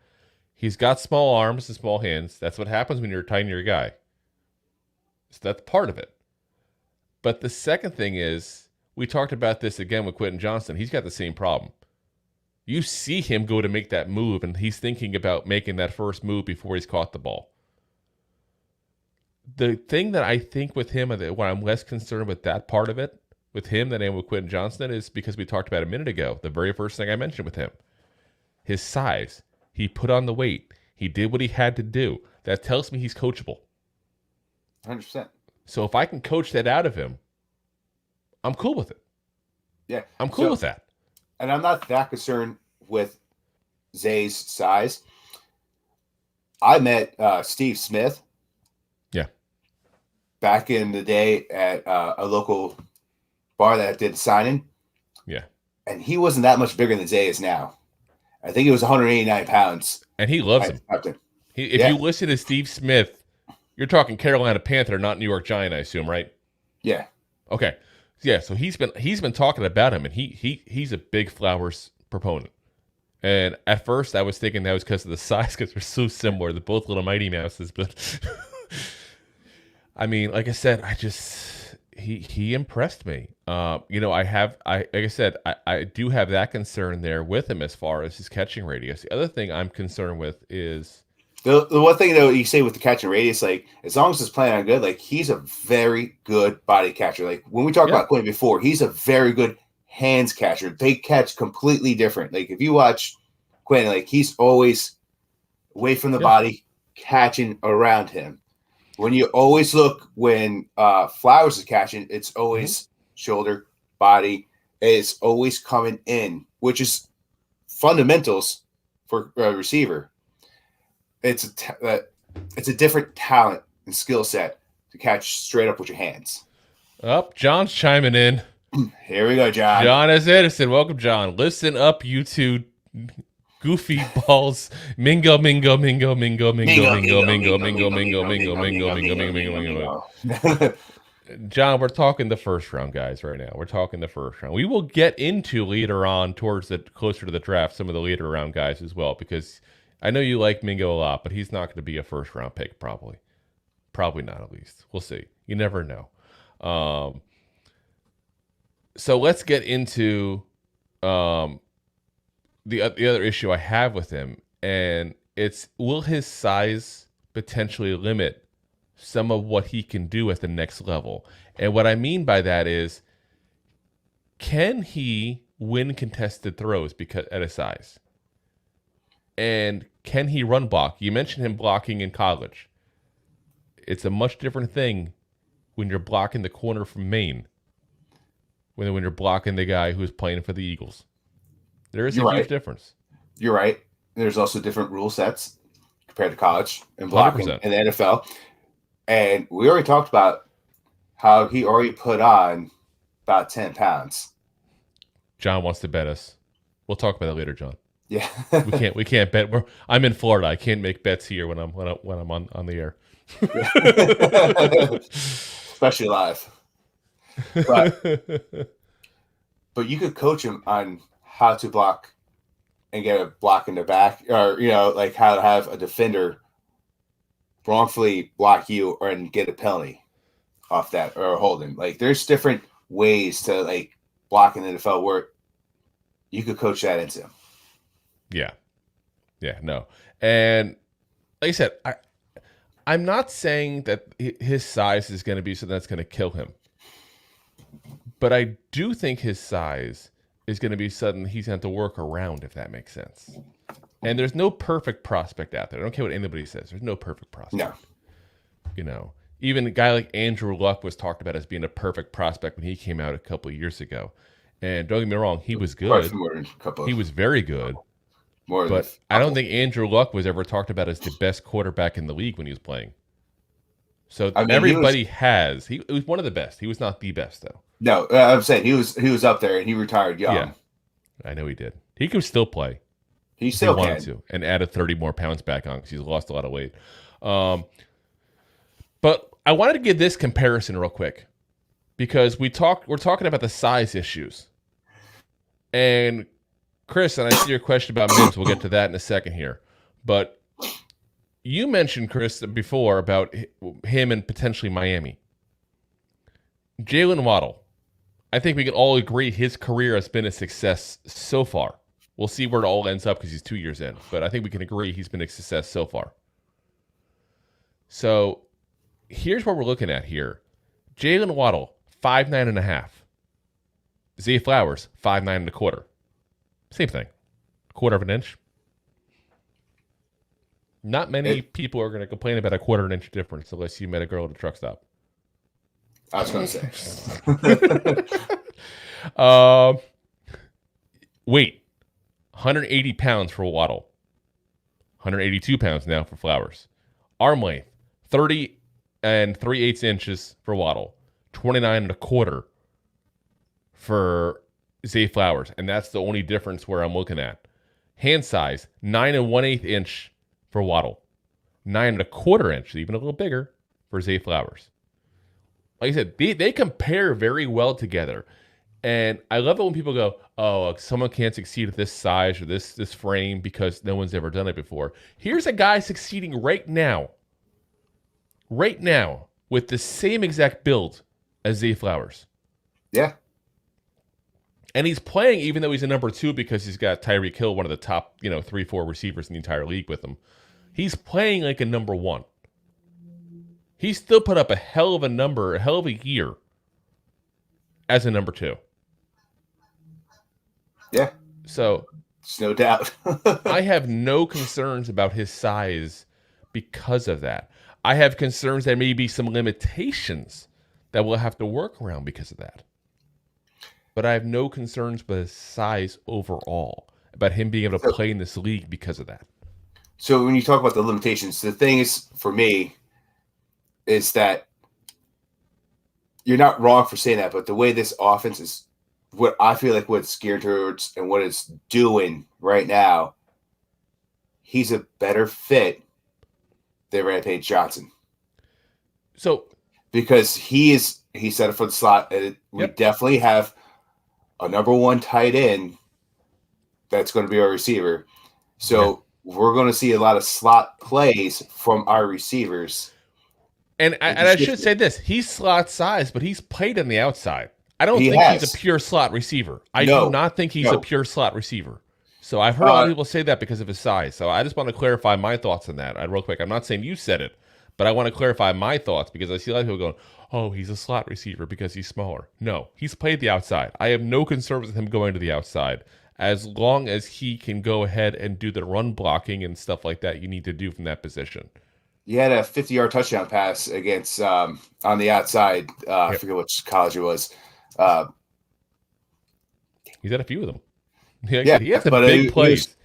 He's got small arms and small hands. That's what happens when you're a tinier guy. So that's part of it. But the second thing is, we talked about this again with Quentin Johnston. He's got the same problem. You see him go to make that move, and he's thinking about making that first move before he's caught the ball. The thing that I think with him, when I'm less concerned with that part of it, with him than I am with Quentin Johnston is because we talked about a minute ago. The very first thing I mentioned with him, his size. He put on the weight. He did what he had to do. That tells me he's coachable. 100%. So if I can coach that out of him, I'm cool with it. Yeah. I'm cool with that. And I'm not that concerned with Zay's size. I met Steve Smith. Yeah. Back in the day at a local bar that did signing. Yeah. And he wasn't that much bigger than Zay is now. I think he was 189 pounds. And he loves him. If you listen to Steve Smith, you're talking Carolina Panther, not New York Giant, I assume, right? Yeah. Okay. Yeah, so he's been talking about him, and he's a big Flowers proponent. And at first, I was thinking that was because of the size, because they're so similar. They're both little Mighty Mouses, but I mean, like I said, he impressed me. Like I said, I do have that concern there with him as far as his catching radius. The other thing I'm concerned with is the one thing though you say with the catching radius, like as long as it's playing on good, like he's a very good body catcher. Like when we talked about Quentin before, he's a very good hands catcher. They catch completely different. Like if you watch Quentin, like he's always away from the body, catching around him. When you always look when Flowers is catching, it's always shoulder, body. It's always coming in, which is fundamentals for a receiver. It's a different talent and skill set to catch straight up with your hands. John's chiming in. Here we go, John. John S. Edison. Welcome, John. Listen up, you two goofy balls. Mingo, mingo, mingo, mingo, mingo, mingo, mingo, mingo, mingo, mingo, mingo, mingo, mingo, mingo. John, we're talking the first round, guys, right now. We're talking the first round. We will get into later on, closer to the draft, some of the later round guys as well, because I know you like Mingo a lot, but he's not going to be a first round pick, probably. Probably not, at least. We'll see. You never know. So let's get into the other issue I have with him, and it's, will his size potentially limit some of what he can do at the next level? And what I mean by that is, can he win contested throws because at his size? And can he run block? You mentioned him blocking in college. It's a much different thing when you're blocking the corner from Maine when you're blocking the guy who's playing for the Eagles. There is a huge difference. You're right. There's also different rule sets compared to college and blocking 100%. in the NFL. And we already talked about how he already put on about 10 pounds. John wants to bet us. We'll talk about that later, John. Yeah. we can't bet. I'm in Florida. I can't make bets here when I'm on the air. Especially live. But you could coach him on how to block and get a block in the back, or like how to have a defender wrongfully block you and get a penalty off that or hold him. Like there's different ways to like block in the NFL where you could coach that into him. Yeah, no. And like I said, I'm not saying that his size is going to be something that's going to kill him. But I do think his size is going to be something he's going to have to work around, if that makes sense. And there's no perfect prospect out there. I don't care what anybody says. There's no perfect prospect. No. Even a guy like Andrew Luck was talked about as being a perfect prospect when he came out a couple of years ago. And don't get me wrong, he was good. He was very good. But I don't think Andrew Luck was ever talked about as the best quarterback in the league when he was playing. So everybody he was one of the best. He was not the best, though. No, I'm saying he was up there and he retired young. Yeah, I know he did. He could still play. He still wanted to, and added 30 more pounds back on because he's lost a lot of weight. But I wanted to give this comparison real quick because we're talking about the size issues. And Chris, and I see your question about Mims. We'll get to that in a second here. But you mentioned, Chris, before about him and potentially Miami. Jalen Waddle. I think we can all agree his career has been a success so far. We'll see where it all ends up because he's 2 years in. But I think we can agree he's been a success so far. So here's what we're looking at here. Jalen Waddle, 5'9.5". Zay Flowers, 5'9.25". Same thing. Quarter of an inch. Not many people are going to complain about a quarter of an inch difference unless you met a girl at a truck stop. I was going to say. Weight, 180 pounds for Waddle. 182 pounds now for Flowers. Arm length, 30 and 3/8 inches for Waddle. 29.25 for Zay Flowers. And that's the only difference where I'm looking at. Hand size, 9 1/8 inch for Waddle. 9 1/4 inch, even a little bigger, for Zay Flowers. Like I said, they compare very well together. And I love it when people go, oh, someone can't succeed at this size or this frame because no one's ever done it before. Here's a guy succeeding right now, with the same exact build as Zay Flowers. Yeah. And he's playing, even though he's a number 2, because he's got Tyreek Hill, one of the top 3-4 receivers in the entire league with him. He's playing like a number 1. He still put up a hell of a year as a number 2. Yeah. So, there's no doubt. I have no concerns about his size because of that. I have concerns there may be some limitations that we'll have to work around because of that. But I have no concerns with his size overall, about him being able to play in this league because of that. So when you talk about the limitations, the thing is, for me, is that you're not wrong for saying that, but the way this offense is, what I feel like what it's geared towards and what it's doing right now, he's a better fit than Rampage Johnson. So, because he's set up for the slot, and we definitely have a number 1 tight end that's going to be our receiver. So we're going to see a lot of slot plays from our receivers. And I should say this: he's slot size, but he's played on the outside. I don't think he's a pure slot receiver. I do not think he's a pure slot receiver. So I've heard a lot of people say that because of his size. So I just want to clarify my thoughts on that real quick. I'm not saying you said it, but I want to clarify my thoughts because I see a lot of people going, oh, he's a slot receiver because he's smaller. No, he's played the outside. I have no concerns with him going to the outside as long as he can go ahead and do the run blocking and stuff like that you need to do from that position. He had a 50-yard touchdown pass against on the outside. I forget which college it was. He's had a few of them. He has some big plays.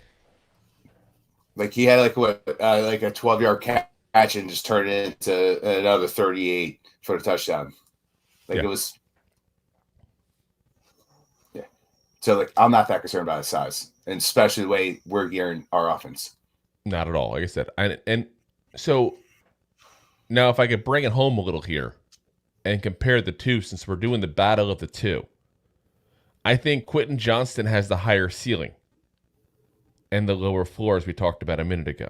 He had like a 12-yard catch and just turned it into another 38 for the touchdown. It was. Yeah. So I'm not that concerned about his size, and especially the way we're gearing our offense. Not at all. Like I said, and so now if I could bring it home a little here and compare the two, since we're doing the battle of the two, I think Quentin Johnston has the higher ceiling and the lower floor, as we talked about a minute ago.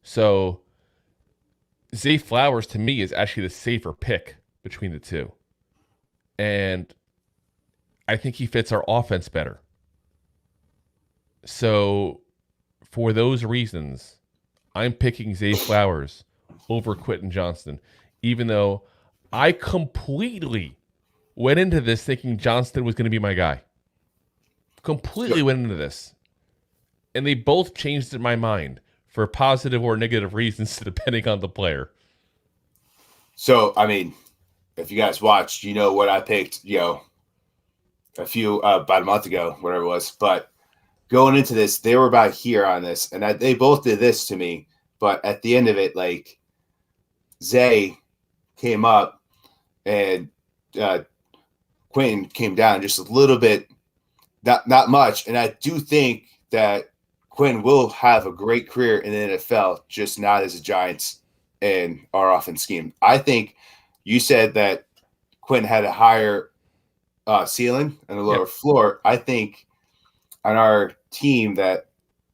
So Zay Flowers, to me, is actually the safer pick between the two. And I think he fits our offense better. So for those reasons, I'm picking Zay Flowers over Quentin Johnston, even though I completely went into this thinking Johnston was going to be my guy. Completely went into this. And they both changed in my mind for positive or negative reasons, depending on the player. So, I mean, if you guys watched, you know what I picked, about a month ago, whatever it was. But going into this, they were about here on this, and they both did this to me. But at the end of it, Zay came up and Quentin came down just a little bit, not much. And I do think that Quentin will have a great career in the NFL, just not as a Giants in our offense scheme. I think you said that Quentin had a higher ceiling and a lower floor. I think on our team that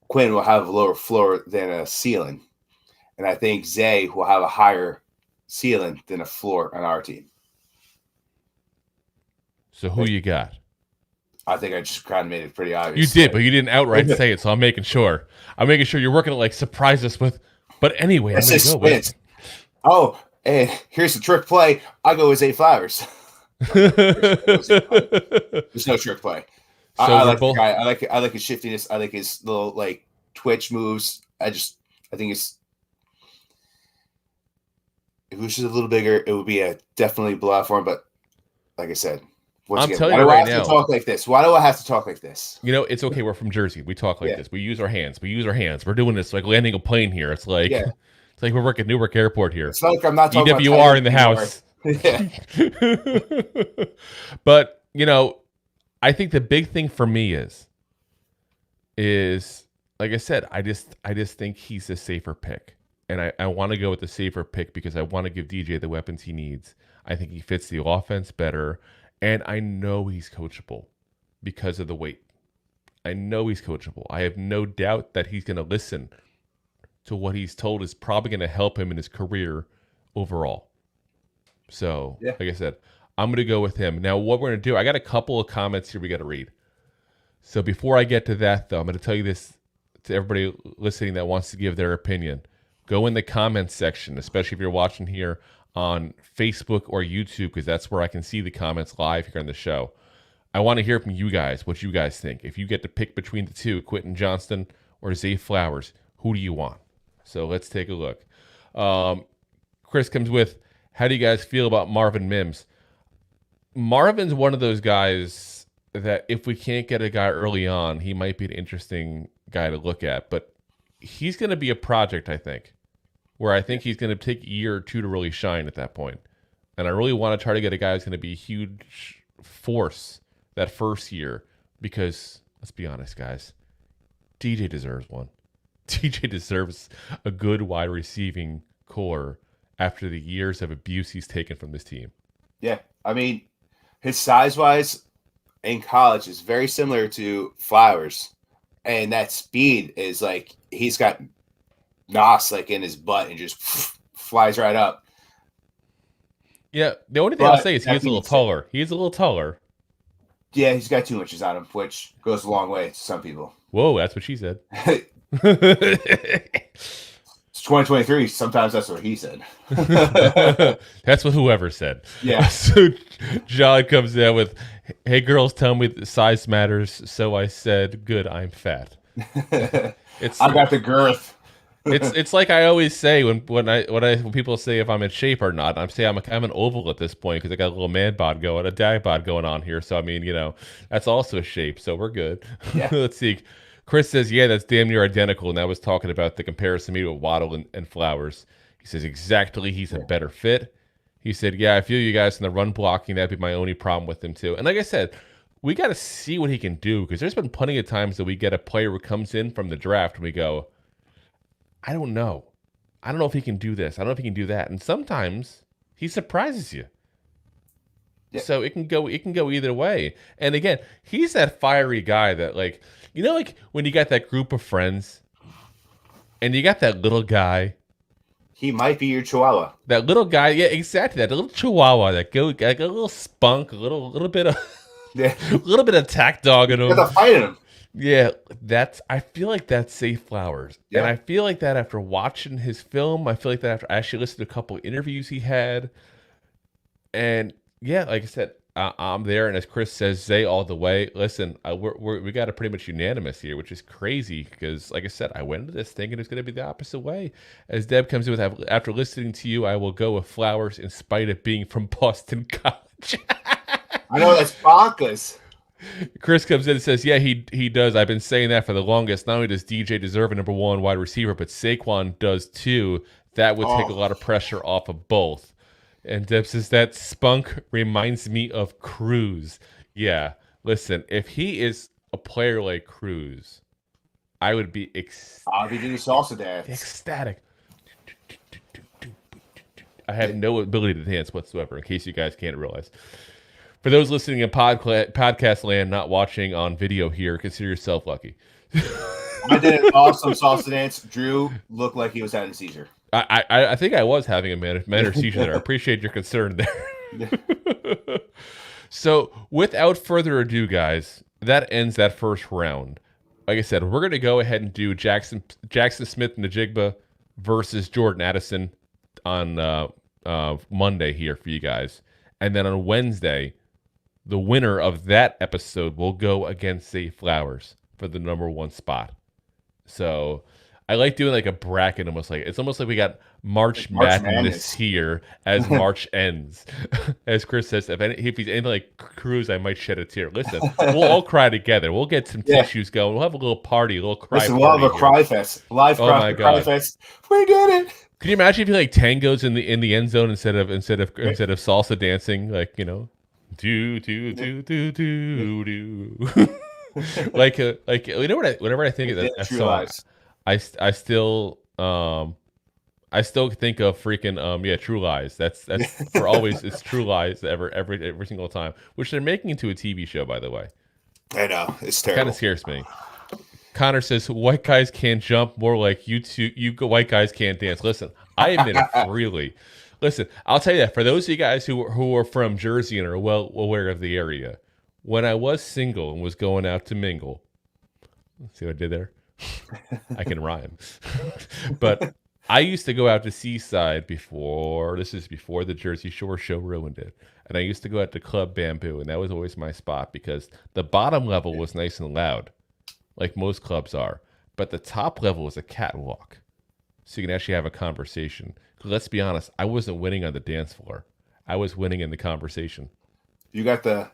Quentin will have a lower floor than a ceiling. And I think Zay will have a higher ceiling than a floor on our team. So who you got? I think I just kind of made it pretty obvious. You did, but you didn't outright say it, so I'm making sure. I'm making sure you're working to surprise us with. But anyway, I'm going to go with. Oh, and here's the trick play. I go with Zay Flowers. There's no trick play. So I like both... the guy. I like his shiftiness. I like his little like twitch moves. I think if it was just a little bigger, it would be a definitely blowout for him. But like I said, once I'm again, telling why you do I right have now, to talk like this? Why do I have to talk like this? You know, it's okay. We're from Jersey. We talk like this. We use our hands. We're doing this like landing a plane here. It's like it's like we're working at Newark Airport here. It's like I'm not talking EWR in the house. But you know, I think the big thing for me is like I said, I just think he's a safer pick. And I want to go with the safer pick because I want to give DJ the weapons he needs. I think he fits the offense better. And I know he's coachable because of the weight. I know he's coachable. I have no doubt that he's going to listen to what he's told is probably going to help him in his career overall. So, like I said, I'm going to go with him. Now, what we're going to do, I got a couple of comments here we got to read. So before I get to that, though, I'm going to tell you this to everybody listening that wants to give their opinion. Go in the comments section, especially if you're watching here on Facebook or YouTube, because that's where I can see the comments live here on the show. I want to hear from you guys, what you guys think. If you get to pick between the two, Quentin Johnston or Zay Flowers, who do you want? So let's take a look. Chris comes with, how do you guys feel about Marvin Mims? Marvin's one of those guys that if we can't get a guy early on, he might be an interesting guy to look at. But he's going to be a project, I think, where I think he's going to take a year or two to really shine at that point. And I really want to try to get a guy who's going to be a huge force that first year because, let's be honest, guys, DJ deserves one. DJ deserves a good wide receiving core after the years of abuse he's taken from this team. Yeah, I mean, his size-wise in college is very similar to Flowers. And that speed is like he's got Nos like in his butt and just flies right up. Yeah, the only thing I'll say is he's a little taller. He's a little taller. Yeah, he's got 2 inches on him, which goes a long way to some people. Whoa, that's what she said. It's 2023. Sometimes that's what he said. That's what whoever said. Yeah. So John comes down with, hey, girls tell me that size matters. So I said, good, I'm fat. I got the girth. It's like I always say when people say if I'm in shape or not, I'm saying I'm an oval at this point because I got a little man bod going, a dad bod going on here. So I mean, you know, that's also a shape. So we're good. Yeah. Let's see. Chris says, yeah, that's damn near identical. And I was talking about the comparison to Waddle and Flowers. He says, exactly, he's a better fit. He said, yeah, I feel you guys in the run blocking. That'd be my only problem with him, too. And like I said, we got to see what he can do because there's been plenty of times that we get a player who comes in from the draft and we go, I don't know. I don't know if he can do this. I don't know if he can do that. And sometimes he surprises you. Yeah. So it can go either way. And again, he's that fiery guy that like, you know, like when you got that group of friends and you got that little guy. He might be your chihuahua. That little guy, yeah, exactly. That little chihuahua that go like a little spunk, a little bit of a little bit of tack dog in him. Got to fight him. Yeah, I feel like that's Zay Flowers. Yeah. And I feel like that after watching his film. I feel like that after I actually listened to a couple of interviews he had. And yeah, like I said, I'm there. And as Chris says, Zay all the way. Listen, we got a pretty much unanimous here, which is crazy because, like I said, I went into this thinking it's going to be the opposite way. As Deb comes in with, after listening to you, I will go with Flowers in spite of being from Boston College. I know, that's bonkers. Chris comes in and says, yeah, he does. I've been saying that for the longest. Not only does DJ deserve a number one wide receiver, but Saquon does too. That would take a lot of pressure off of both. And Deb says, that spunk reminds me of Cruz. Yeah, listen, if he is a player like Cruz, I would be I'll be doing salsa dance. Ecstatic. I have no ability to dance whatsoever, in case you guys can't realize. For those listening in podcast land, not watching on video here, consider yourself lucky. I did an awesome salsa dance. Drew looked like he was having a seizure. I think I was having a minor seizure there. I appreciate your concern there. So, without further ado, guys, that ends that first round. Like I said, we're going to go ahead and do Jaxon Smith-Njiba versus Jordan Addison on Monday here for you guys. And then on Wednesday, the winner of that episode will go against Zay Flowers for the #1 spot. So I like doing like a bracket, it's almost like we got March Madness here as March ends. As Chris says, if he's anything like Cruz, I might shed a tear. Listen, we'll all cry together. We'll get some tissues going. We'll have a little party, a little cry. Listen, we'll have a cry fest, live cry fest. We did it. Can you imagine if you like tangos in the end zone instead of salsa dancing, like, you know, do do do do do do. like you know what? Whenever I think of that song, I still think of freaking True Lies. That's for always. It's True Lies every single time, which they're making into a TV show, by the way. I know, it's terrible. Kind of scares me. Connor says white guys can't jump, more like you white guys can't dance. Listen, I admit it freely. Listen, I'll tell you that for those of you guys who are from Jersey and are well aware of the area, when I was single and was going out to mingle, see what I did there? I can rhyme. But I used to go out to Seaside before the Jersey Shore show ruined it. And I used to go out to Club Bamboo, and that was always my spot because the bottom level was nice and loud, like most clubs are. But the top level was a catwalk. So you can actually have a conversation. Let's be honest, I wasn't winning on the dance floor. I was winning in the conversation. You got the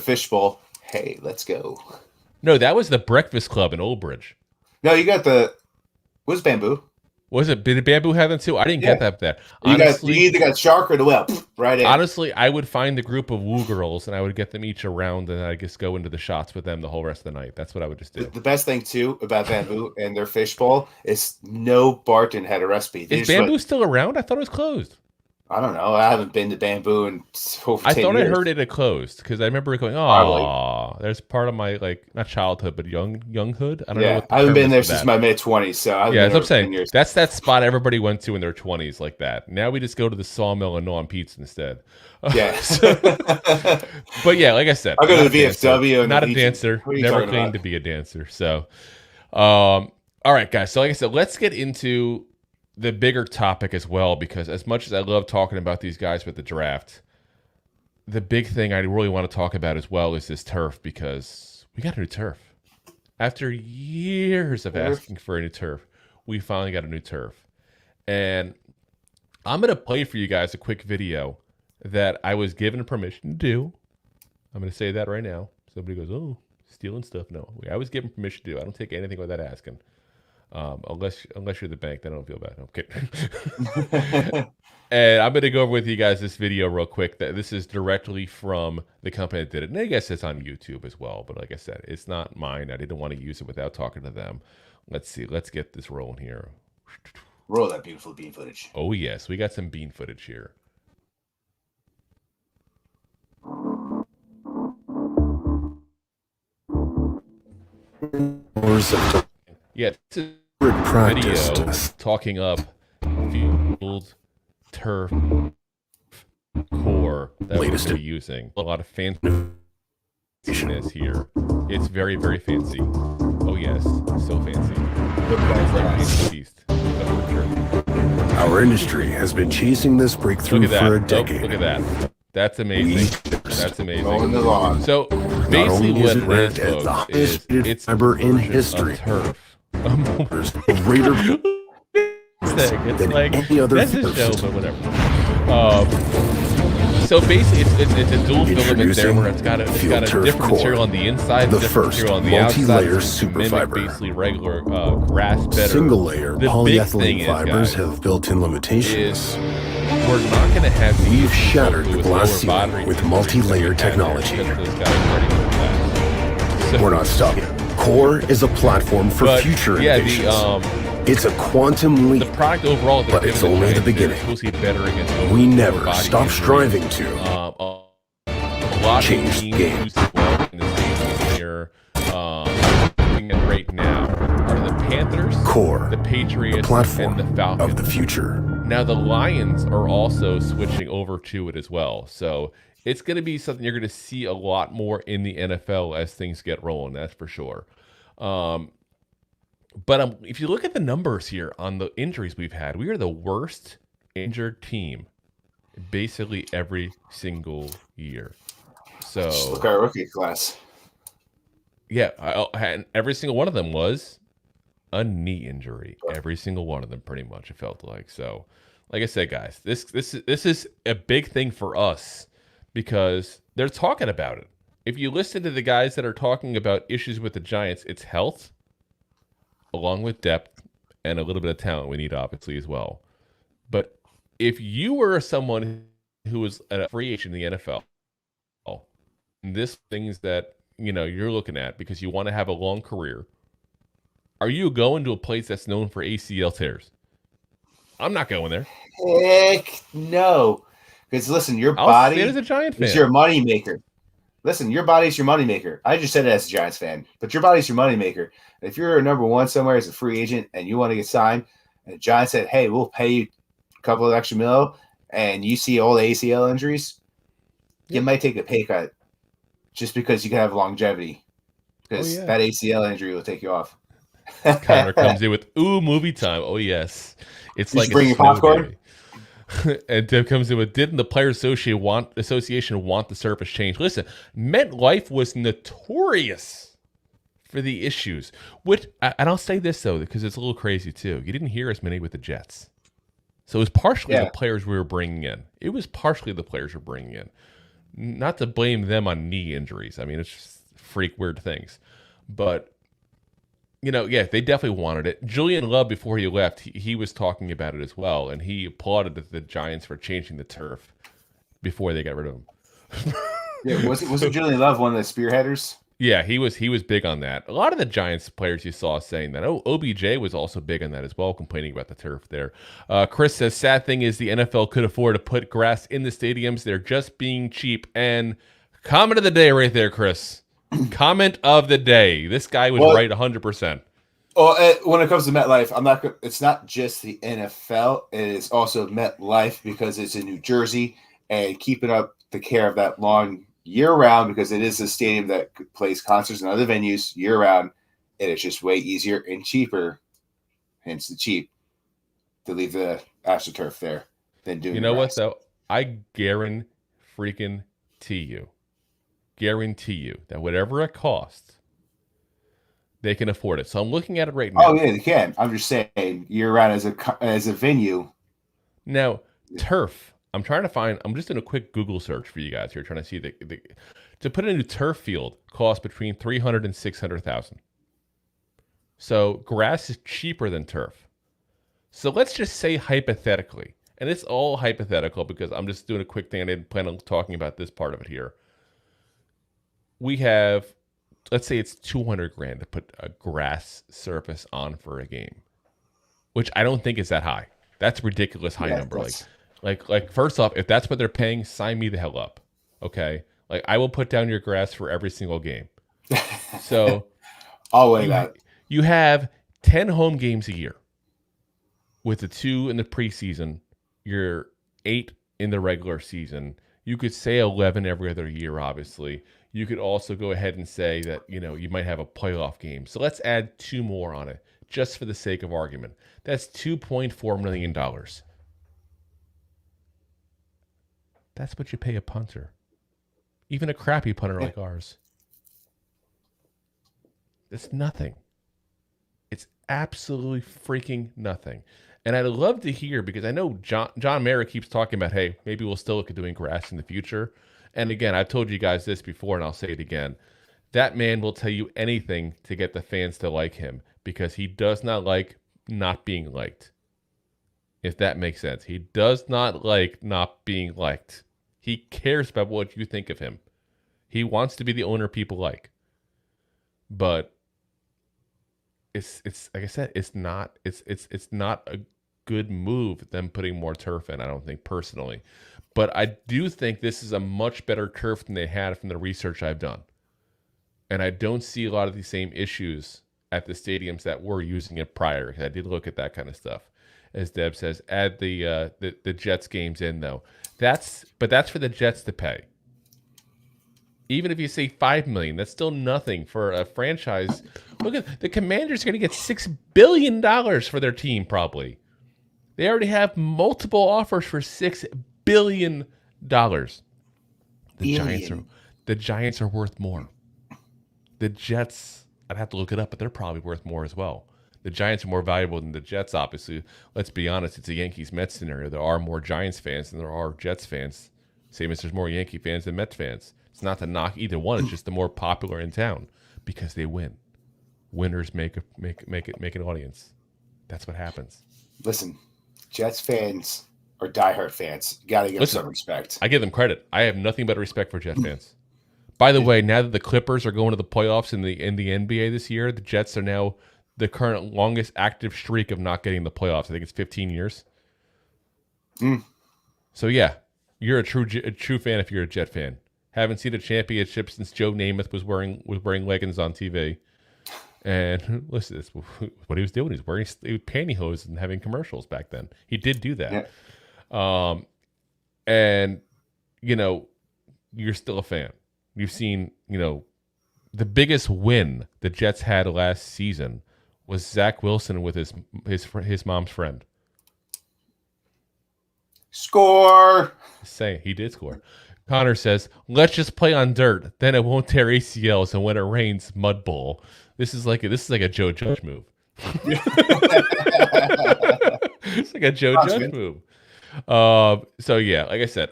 fishbowl. Hey, let's go. No, that was the Breakfast Club in Old Bridge. No, you got what's Bamboo? Was it? Did Bamboo have them too? I didn't get that. Honestly, you either got Shark or the Well. Right in. Honestly, I would find the group of woo girls and I would get them each around and I just go into the shots with them the whole rest of the night. That's what I would just do. The best thing too about Bamboo and their fishbowl is no bartender had a recipe. Is Bamboo still around? I thought it was closed. I don't know. I haven't been to Bamboo in over 10 I thought years. I heard it had closed because I remember going, oh, there's part of my, like, not childhood, but younghood. I don't know. I haven't been there since my mid-20s. So that's what I'm saying. That's that spot everybody went to in their 20s like that. Now we just go to the Sawmill and Gnaw on Pizza instead. Yeah. But yeah, like I said, I'll go to the VFW. Not a dancer. Never claimed to be a dancer. So, all right, guys. So like I said, let's get into the bigger topic as well, because as much as I love talking about these guys with the draft, the big thing I really want to talk about as well is this turf, because we got a new turf. After years of asking for a new turf, we finally got a new turf. And I'm going to play for you guys a quick video that I was given permission to do. I'm going to say that right now. Somebody goes, oh, stealing stuff. No, I was given permission to do. I don't take anything without asking. Unless you're the bank, then I don't feel bad. Okay. And I'm going to go over with you guys this video real quick. That this is directly from the company that did it. And I guess it's on YouTube as well. But like I said, it's not mine. I didn't want to use it without talking to them. Let's see. Let's get this rolling here. Roll that beautiful bean footage. Oh, yes. We got some bean footage here. Yeah, this is a video talking up field turf core that we're going to be using. A lot of fanciness here. It's very, very fancy. Oh yes, so fancy. Our industry has been chasing this breakthrough for a decade. Look at that. That's amazing. That's amazing. So not only basically, is what it it is, ranked as the highest rated fiber in history, turf. a greater It's than like any other that's his show, but whatever. So basically, it's a dual filament there, where it's got a different material on the inside, the different first material on the outside. multi-layer to super mimic fiber. Basically, regular grass better. Single-layer The big thing polyethylene is, fibers guys, have built-in limitations. We're not going to have these We've shattered the with glass lower ceiling body with rates multi-layer like that technology. because those guys already know that. So, We're not stopping. Core is a platform for but, future yeah, innovations. It's a quantum leap. the product overall, But it's only the beginning. Better against We never body stop injury. striving to A lot change of the teams game. use as well in the season here. Looking at right now are the Panthers, Core, the Patriots, platform and the Falcons. of the future. Now the Lions are also switching over to it as well. So it's going to be something you're going to see a lot more in the NFL as things get rolling. That's for sure. But if you look at the numbers here on the injuries we've had, we are the worst injured team basically every single year. So Just look at our rookie class. Yeah, and every single one of them was a knee injury. Every single one of them, pretty much, it felt like. So, like I said, guys, this is a big thing for us because they're talking about it. If you listen to the guys that are talking about issues with the Giants, it's health, along with depth and a little bit of talent we need, obviously, as well. But if you were someone who was a free agent in the NFL, this things that you're looking at because you want to have a long career, are you going to a place that's known for ACL tears? I'm not going there. Heck no. Because listen, your I'll body say it as a Giant fan. is your moneymaker. Listen, your body's your moneymaker. I just said it as a Giants fan, but your body's your moneymaker. If you're a number one somewhere as a free agent and you want to get signed, and the Giants said, hey, we'll pay you a couple of extra mil, and you see all the ACL injuries, you might take a pay cut just because you can have longevity. Because that ACL injury will take you off. Connor comes in with, ooh, movie time. Oh, yes. It's like bring your popcorn. And Deb comes in with, didn't the Players Association want the surface change? Listen, Metlife was notorious for the issues. And I'll say this, though, because it's a little crazy, too. You didn't hear as many with the Jets. So it was partially the players we were bringing in. Not to blame them on knee injuries. I mean, it's just freak weird things. But, they definitely wanted it. Julian Love, before he left, he was talking about it as well, and he applauded the Giants for changing the turf before they got rid of him. Wasn't Julian Love one of the spearheaders? Yeah, he was big on that. A lot of the Giants players you saw saying that. Oh, OBJ was also big on that as well, complaining about the turf there. Chris says, sad thing is the NFL could afford to put grass in the stadiums. They're just being cheap. And comment of the day right there, Chris. Comment of the day. This guy was right 100%. Well, when it comes to MetLife, it's not just the NFL. It is also MetLife because it's in New Jersey and keeping up the care of that lawn year-round because it is a stadium that plays concerts and other venues year-round. And it's just way easier and cheaper, hence the cheap, to leave the AstroTurf there than doing. You know what, though? I guarantee you that whatever it costs, they can afford it. So I'm looking at it right now. Oh yeah, they can. I'm just saying year-round as a venue. Now, turf. I'm just doing a quick Google search for you guys here, trying to see to put in a turf field costs between $300,000 and $600,000. So grass is cheaper than turf. So let's just say hypothetically, and it's all hypothetical because I'm just doing a quick thing. I didn't plan on talking about this part of it here. We have, let's say it's $200,000 to put a grass surface on for a game, which I don't think is that high. That's a ridiculous high number. Like first off, if that's what they're paying, sign me the hell up. Okay. Like I will put down your grass for every single game. So I'll weigh that. You have 10 home games a year with the 2 in the preseason. You're 8 in the regular season. You could say 11 every other year, obviously. You could also go ahead and say that, you might have a playoff game. So let's add 2 more on it, just for the sake of argument. That's $2.4 million. That's what you pay a punter. Even a crappy punter like ours. It's nothing. It's absolutely freaking nothing. And I'd love to hear, because I know John Mara keeps talking about, hey, maybe we'll still look at doing grass in the future. And again, I've told you guys this before, and I'll say it again. That man will tell you anything to get the fans to like him, because he does not like not being liked. If that makes sense. He does not like not being liked. He cares about what you think of him. He wants to be the owner people like. But it's like I said, it's not a good move them putting more turf in, I don't think, personally. But I do think this is a much better turf than they had from the research I've done. And I don't see a lot of the same issues at the stadiums that were using it prior. I did look at that kind of stuff. As Deb says, add the Jets games in, though. That's for the Jets to pay. Even if you say $5 million, that's still nothing for a franchise. Look at the Commanders are going to get $6 billion for their team, probably. They already have multiple offers for $6 billion. The Billion. Giants are worth more. The Jets, I'd have to look it up, but they're probably worth more as well. The Giants are more valuable than the Jets, obviously. Let's be honest, it's a Yankees-Mets scenario. There are more Giants fans than there are Jets fans. Same as there's more Yankee fans than Mets fans. It's not to knock either one. It's just the more popular in town because they win. Winners make an audience. That's what happens. Listen, Jets fans are diehard fans. You got to give them some respect. I give them credit. I have nothing but respect for Jets fans. By the way, now that the Clippers are going to the playoffs in the NBA this year, the Jets are now the current longest active streak of not getting the playoffs. I think it's 15 years. So yeah, you're a true fan if you're a Jet fan. Haven't seen a championship since Joe Namath was wearing leggings on TV. And listen, this what he was doing. He was wearing pantyhose and having commercials back then. He did do that. Yeah. And you're still a fan. You've seen, the biggest win the Jets had last season was Zach Wilson with his mom's friend. Score. Saying he did score. Connor says, "Let's just play on dirt. Then it won't tear ACLs, and when it rains, mud bowl." This is like a Joe Judge move. It's like a Joe Judge move. So yeah, like I said,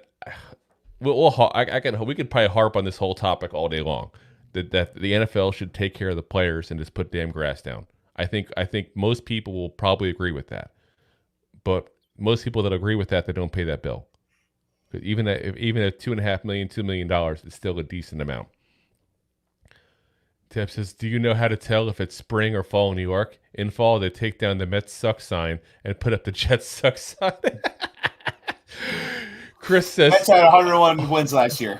we could probably harp on this whole topic all day long. That the NFL should take care of the players and just put damn grass down. I think most people will probably agree with that, but most people that agree with that, they don't pay that bill. Even at $2.5 million, $2 million is still a decent amount. Tab says, "Do you know how to tell if it's spring or fall in New York? In fall, they take down the Mets suck sign and put up the Jets suck sign." Chris says, Mets had 101 wins last year.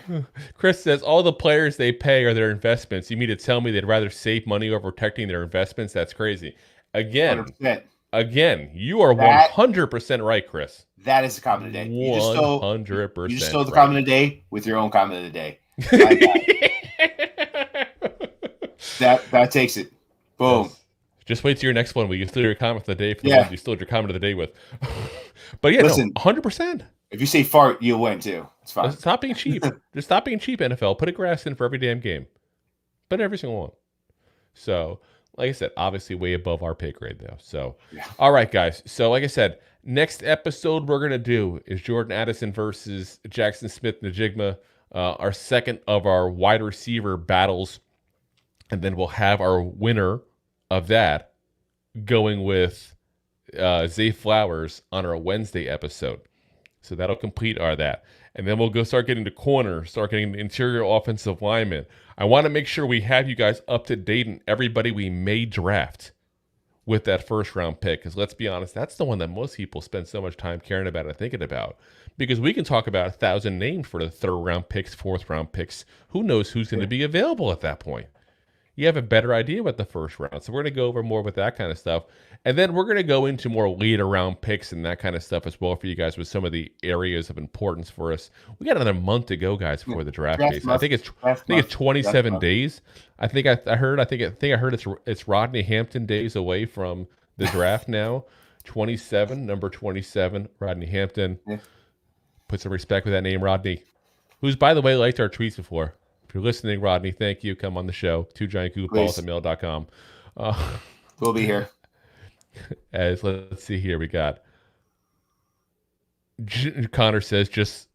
Chris says, "All the players they pay are their investments. You mean to tell me they'd rather save money over protecting their investments? That's crazy." Again, 100%. You are 100% right, Chris. That is the comment of the day. 100%. You just stole the comment of the day with your own comment of the day. That takes it. Boom. Yes. Just wait till your next one where you steal your comment of the day for the ones you stole your comment of the day with. But yeah, listen, 100%. If you say fart, you'll win too. It's fine. Stop being cheap. Just stop being cheap, NFL. Put a grass in for every damn game. But every single one. So, like I said, obviously way above our pay grade though. So, All right, guys. So, like I said, next episode we're going to do is Jordan Addison versus Jaxon Smith-Njiba, our second of our wide receiver battles. And then we'll have our winner of that going with Zay Flowers on our Wednesday episode. So that'll complete that. And then we'll go start getting to corner, start getting the interior offensive linemen. I want to make sure we have you guys up to date and everybody we may draft with that first round pick. Because let's be honest, that's the one that most people spend so much time caring about and thinking about. Because we can talk about 1,000 names for the third round picks, fourth round picks. Who knows who's going to be available at that point? You have a better idea about the first round. So we're going to go over more with that kind of stuff. And then we're going to go into more later round picks and that kind of stuff as well for you guys with some of the areas of importance for us. We got another month to go, guys, before the draft days. I think it's 27 days. I heard it's Rodney Hampton days away from the draft now. 27, number 27, Rodney Hampton. Yeah. Put some respect with that name, Rodney, who's, by the way, liked our tweets before. If you're listening, Rodney, thank you. Come on the show. 2giantgoofballs@mail.com. We'll be here. Let's see here. We got Connor says just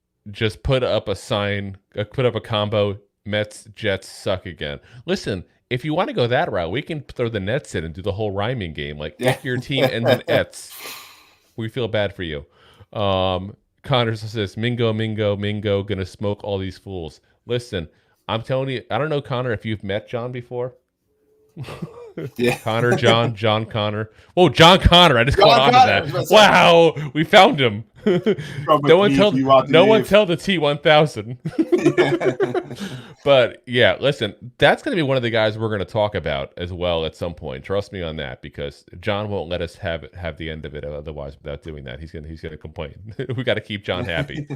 put up a sign, put up a combo. Mets, Jets suck again. Listen, if you want to go that route, we can throw the Nets in and do the whole rhyming game. Like if your team ends in Ets, we feel bad for you. Connor says Mingo, gonna smoke all these fools. Listen, I'm telling you, I don't know, Connor, if you've met John before. Yeah. Connor, John Connor. Oh, John Connor. I just caught on to that. Wow, we found him. No one tell the T1000. But yeah, listen, that's going to be one of the guys we're going to talk about as well at some point. Trust me on that, because John won't let us have the end of it otherwise without doing that. He's going to complain. We got to keep John happy.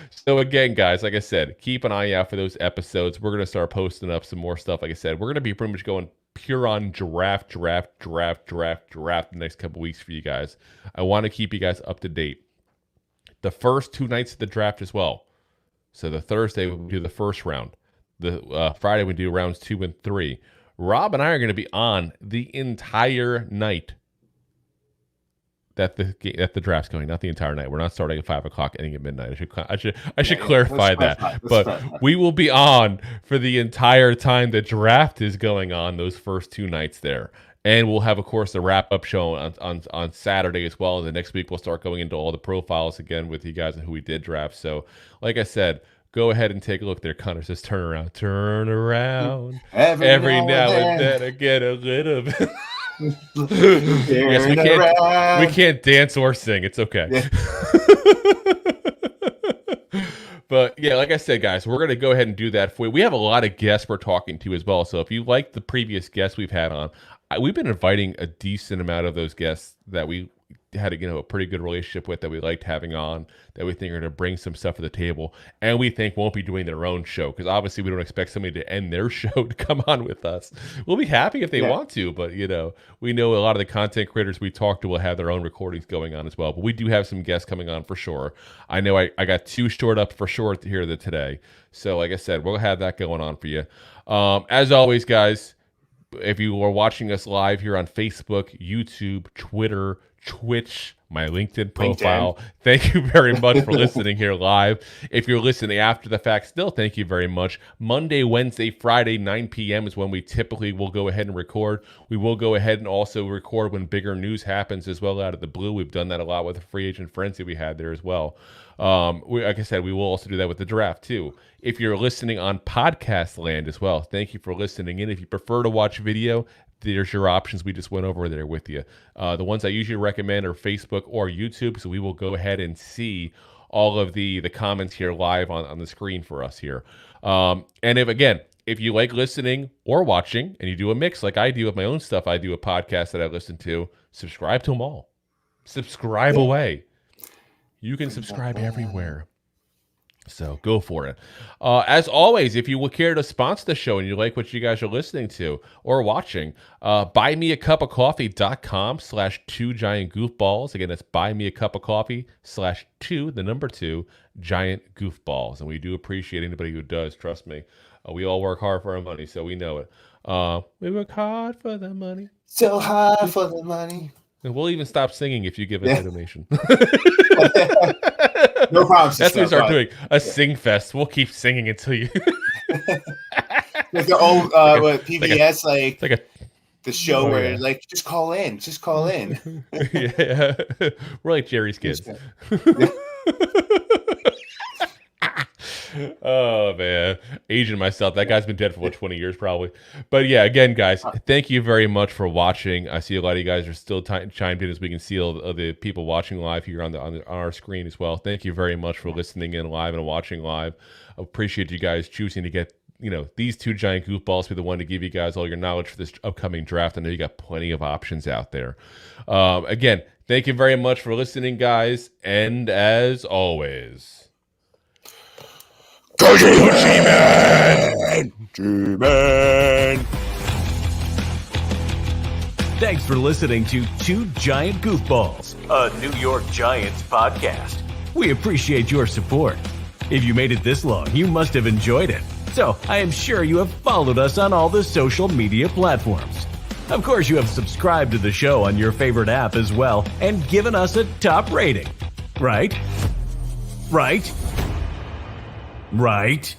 So again, guys, like I said, keep an eye out for those episodes. We're going to start posting up some more stuff. Like I said, we're going to be pretty much going pure on draft the next couple weeks for you guys. I want to keep you guys up to date. the first 2 nights of the draft as well. So the Thursday we do the first round. The Friday we do rounds 2 and 3. Rob and I are going to be on the entire night that the draft's going, not the entire night. We're not starting at 5 o'clock, ending at midnight. I should clarify that. But we will be on for the entire time the draft is going on. Those first 2 nights there, and we'll have, of course, the wrap-up show on Saturday as well. And the next week we'll start going into all the profiles again with you guys and who we did draft. So, like I said, go ahead and take a look there. Connor says, "Turn around." Every now and then I get a little bit. Yes, we can't dance or sing. It's okay. Yeah. But yeah, like I said, guys, we're going to go ahead and do that for you. We have a lot of guests we're talking to as well. So if you like the previous guests we've had on, we've been inviting a decent amount of those guests that we had a pretty good relationship with, that we liked having on, that we think are going to bring some stuff to the table, and we think won't be doing their own show, because obviously we don't expect somebody to end their show to come on with us. We'll be happy if they want to, but we know a lot of the content creators we talk to will have their own recordings going on as well. But we do have some guests coming on for sure. I know I got 2 stored up for sure here today. So like I said, we'll have that going on for you. As always, guys, if you are watching us live here on Facebook, YouTube, Twitter, Twitch, my LinkedIn profile, thank you very much for listening here live. If you're listening after the fact still, thank you very much. Monday, Wednesday, Friday, 9 p.m. is when we typically will go ahead and record. We will go ahead and also record when bigger news happens as well out of the blue. We've done that a lot with the free agent frenzy we had there as well. Like I said, we will also do that with the draft too. If you're listening on podcast land as well, thank you for listening in. If you prefer to watch video, there's your options. We just went over there with you. The ones I usually recommend are Facebook or YouTube, so we will go ahead and see all of the comments here live on the screen for us here. And if you like listening or watching, and you do a mix like I do with my own stuff, I do a podcast that I listen to, subscribe to them all. Subscribe away. You can subscribe everywhere. So go for it. As always, if you would care to sponsor the show and you like what you guys are listening to or watching, buymeacupofcoffee.com/2giantgoofballs. Again, that's buymeacupofcoffee/2giantgoofballs. And we do appreciate anybody who does. Trust me. We all work hard for our money, so we know it. We work hard for the money. So hard for the money. And we'll even stop singing if you give us a donation. No problem. That's what we start doing. A sing fest. We'll keep singing until you. Like the old PBS, like the show where just call in. Just call in. Yeah. We're like Jerry's kids. Oh man, aging myself. That guy's been dead for 20 years probably. But yeah, again, guys, thank you very much for watching. I see a lot of you guys are still chimed in, as we can see all the people watching live here on our screen as well. Thank you very much for listening in live and watching live. I appreciate you guys choosing to get these 2 giant goofballs to be the one to give you guys all your knowledge for this upcoming draft. I know you got plenty of options out there. Again, thank you very much for listening, guys, and as always, G-Man! Thanks for listening to 2 Giant Goofballs, a New York Giants podcast. We appreciate your support. If you made it this long, you must have enjoyed it. So I am sure you have followed us on all the social media platforms. Of course, you have subscribed to the show on your favorite app as well and given us a top rating. Right? Right? Right?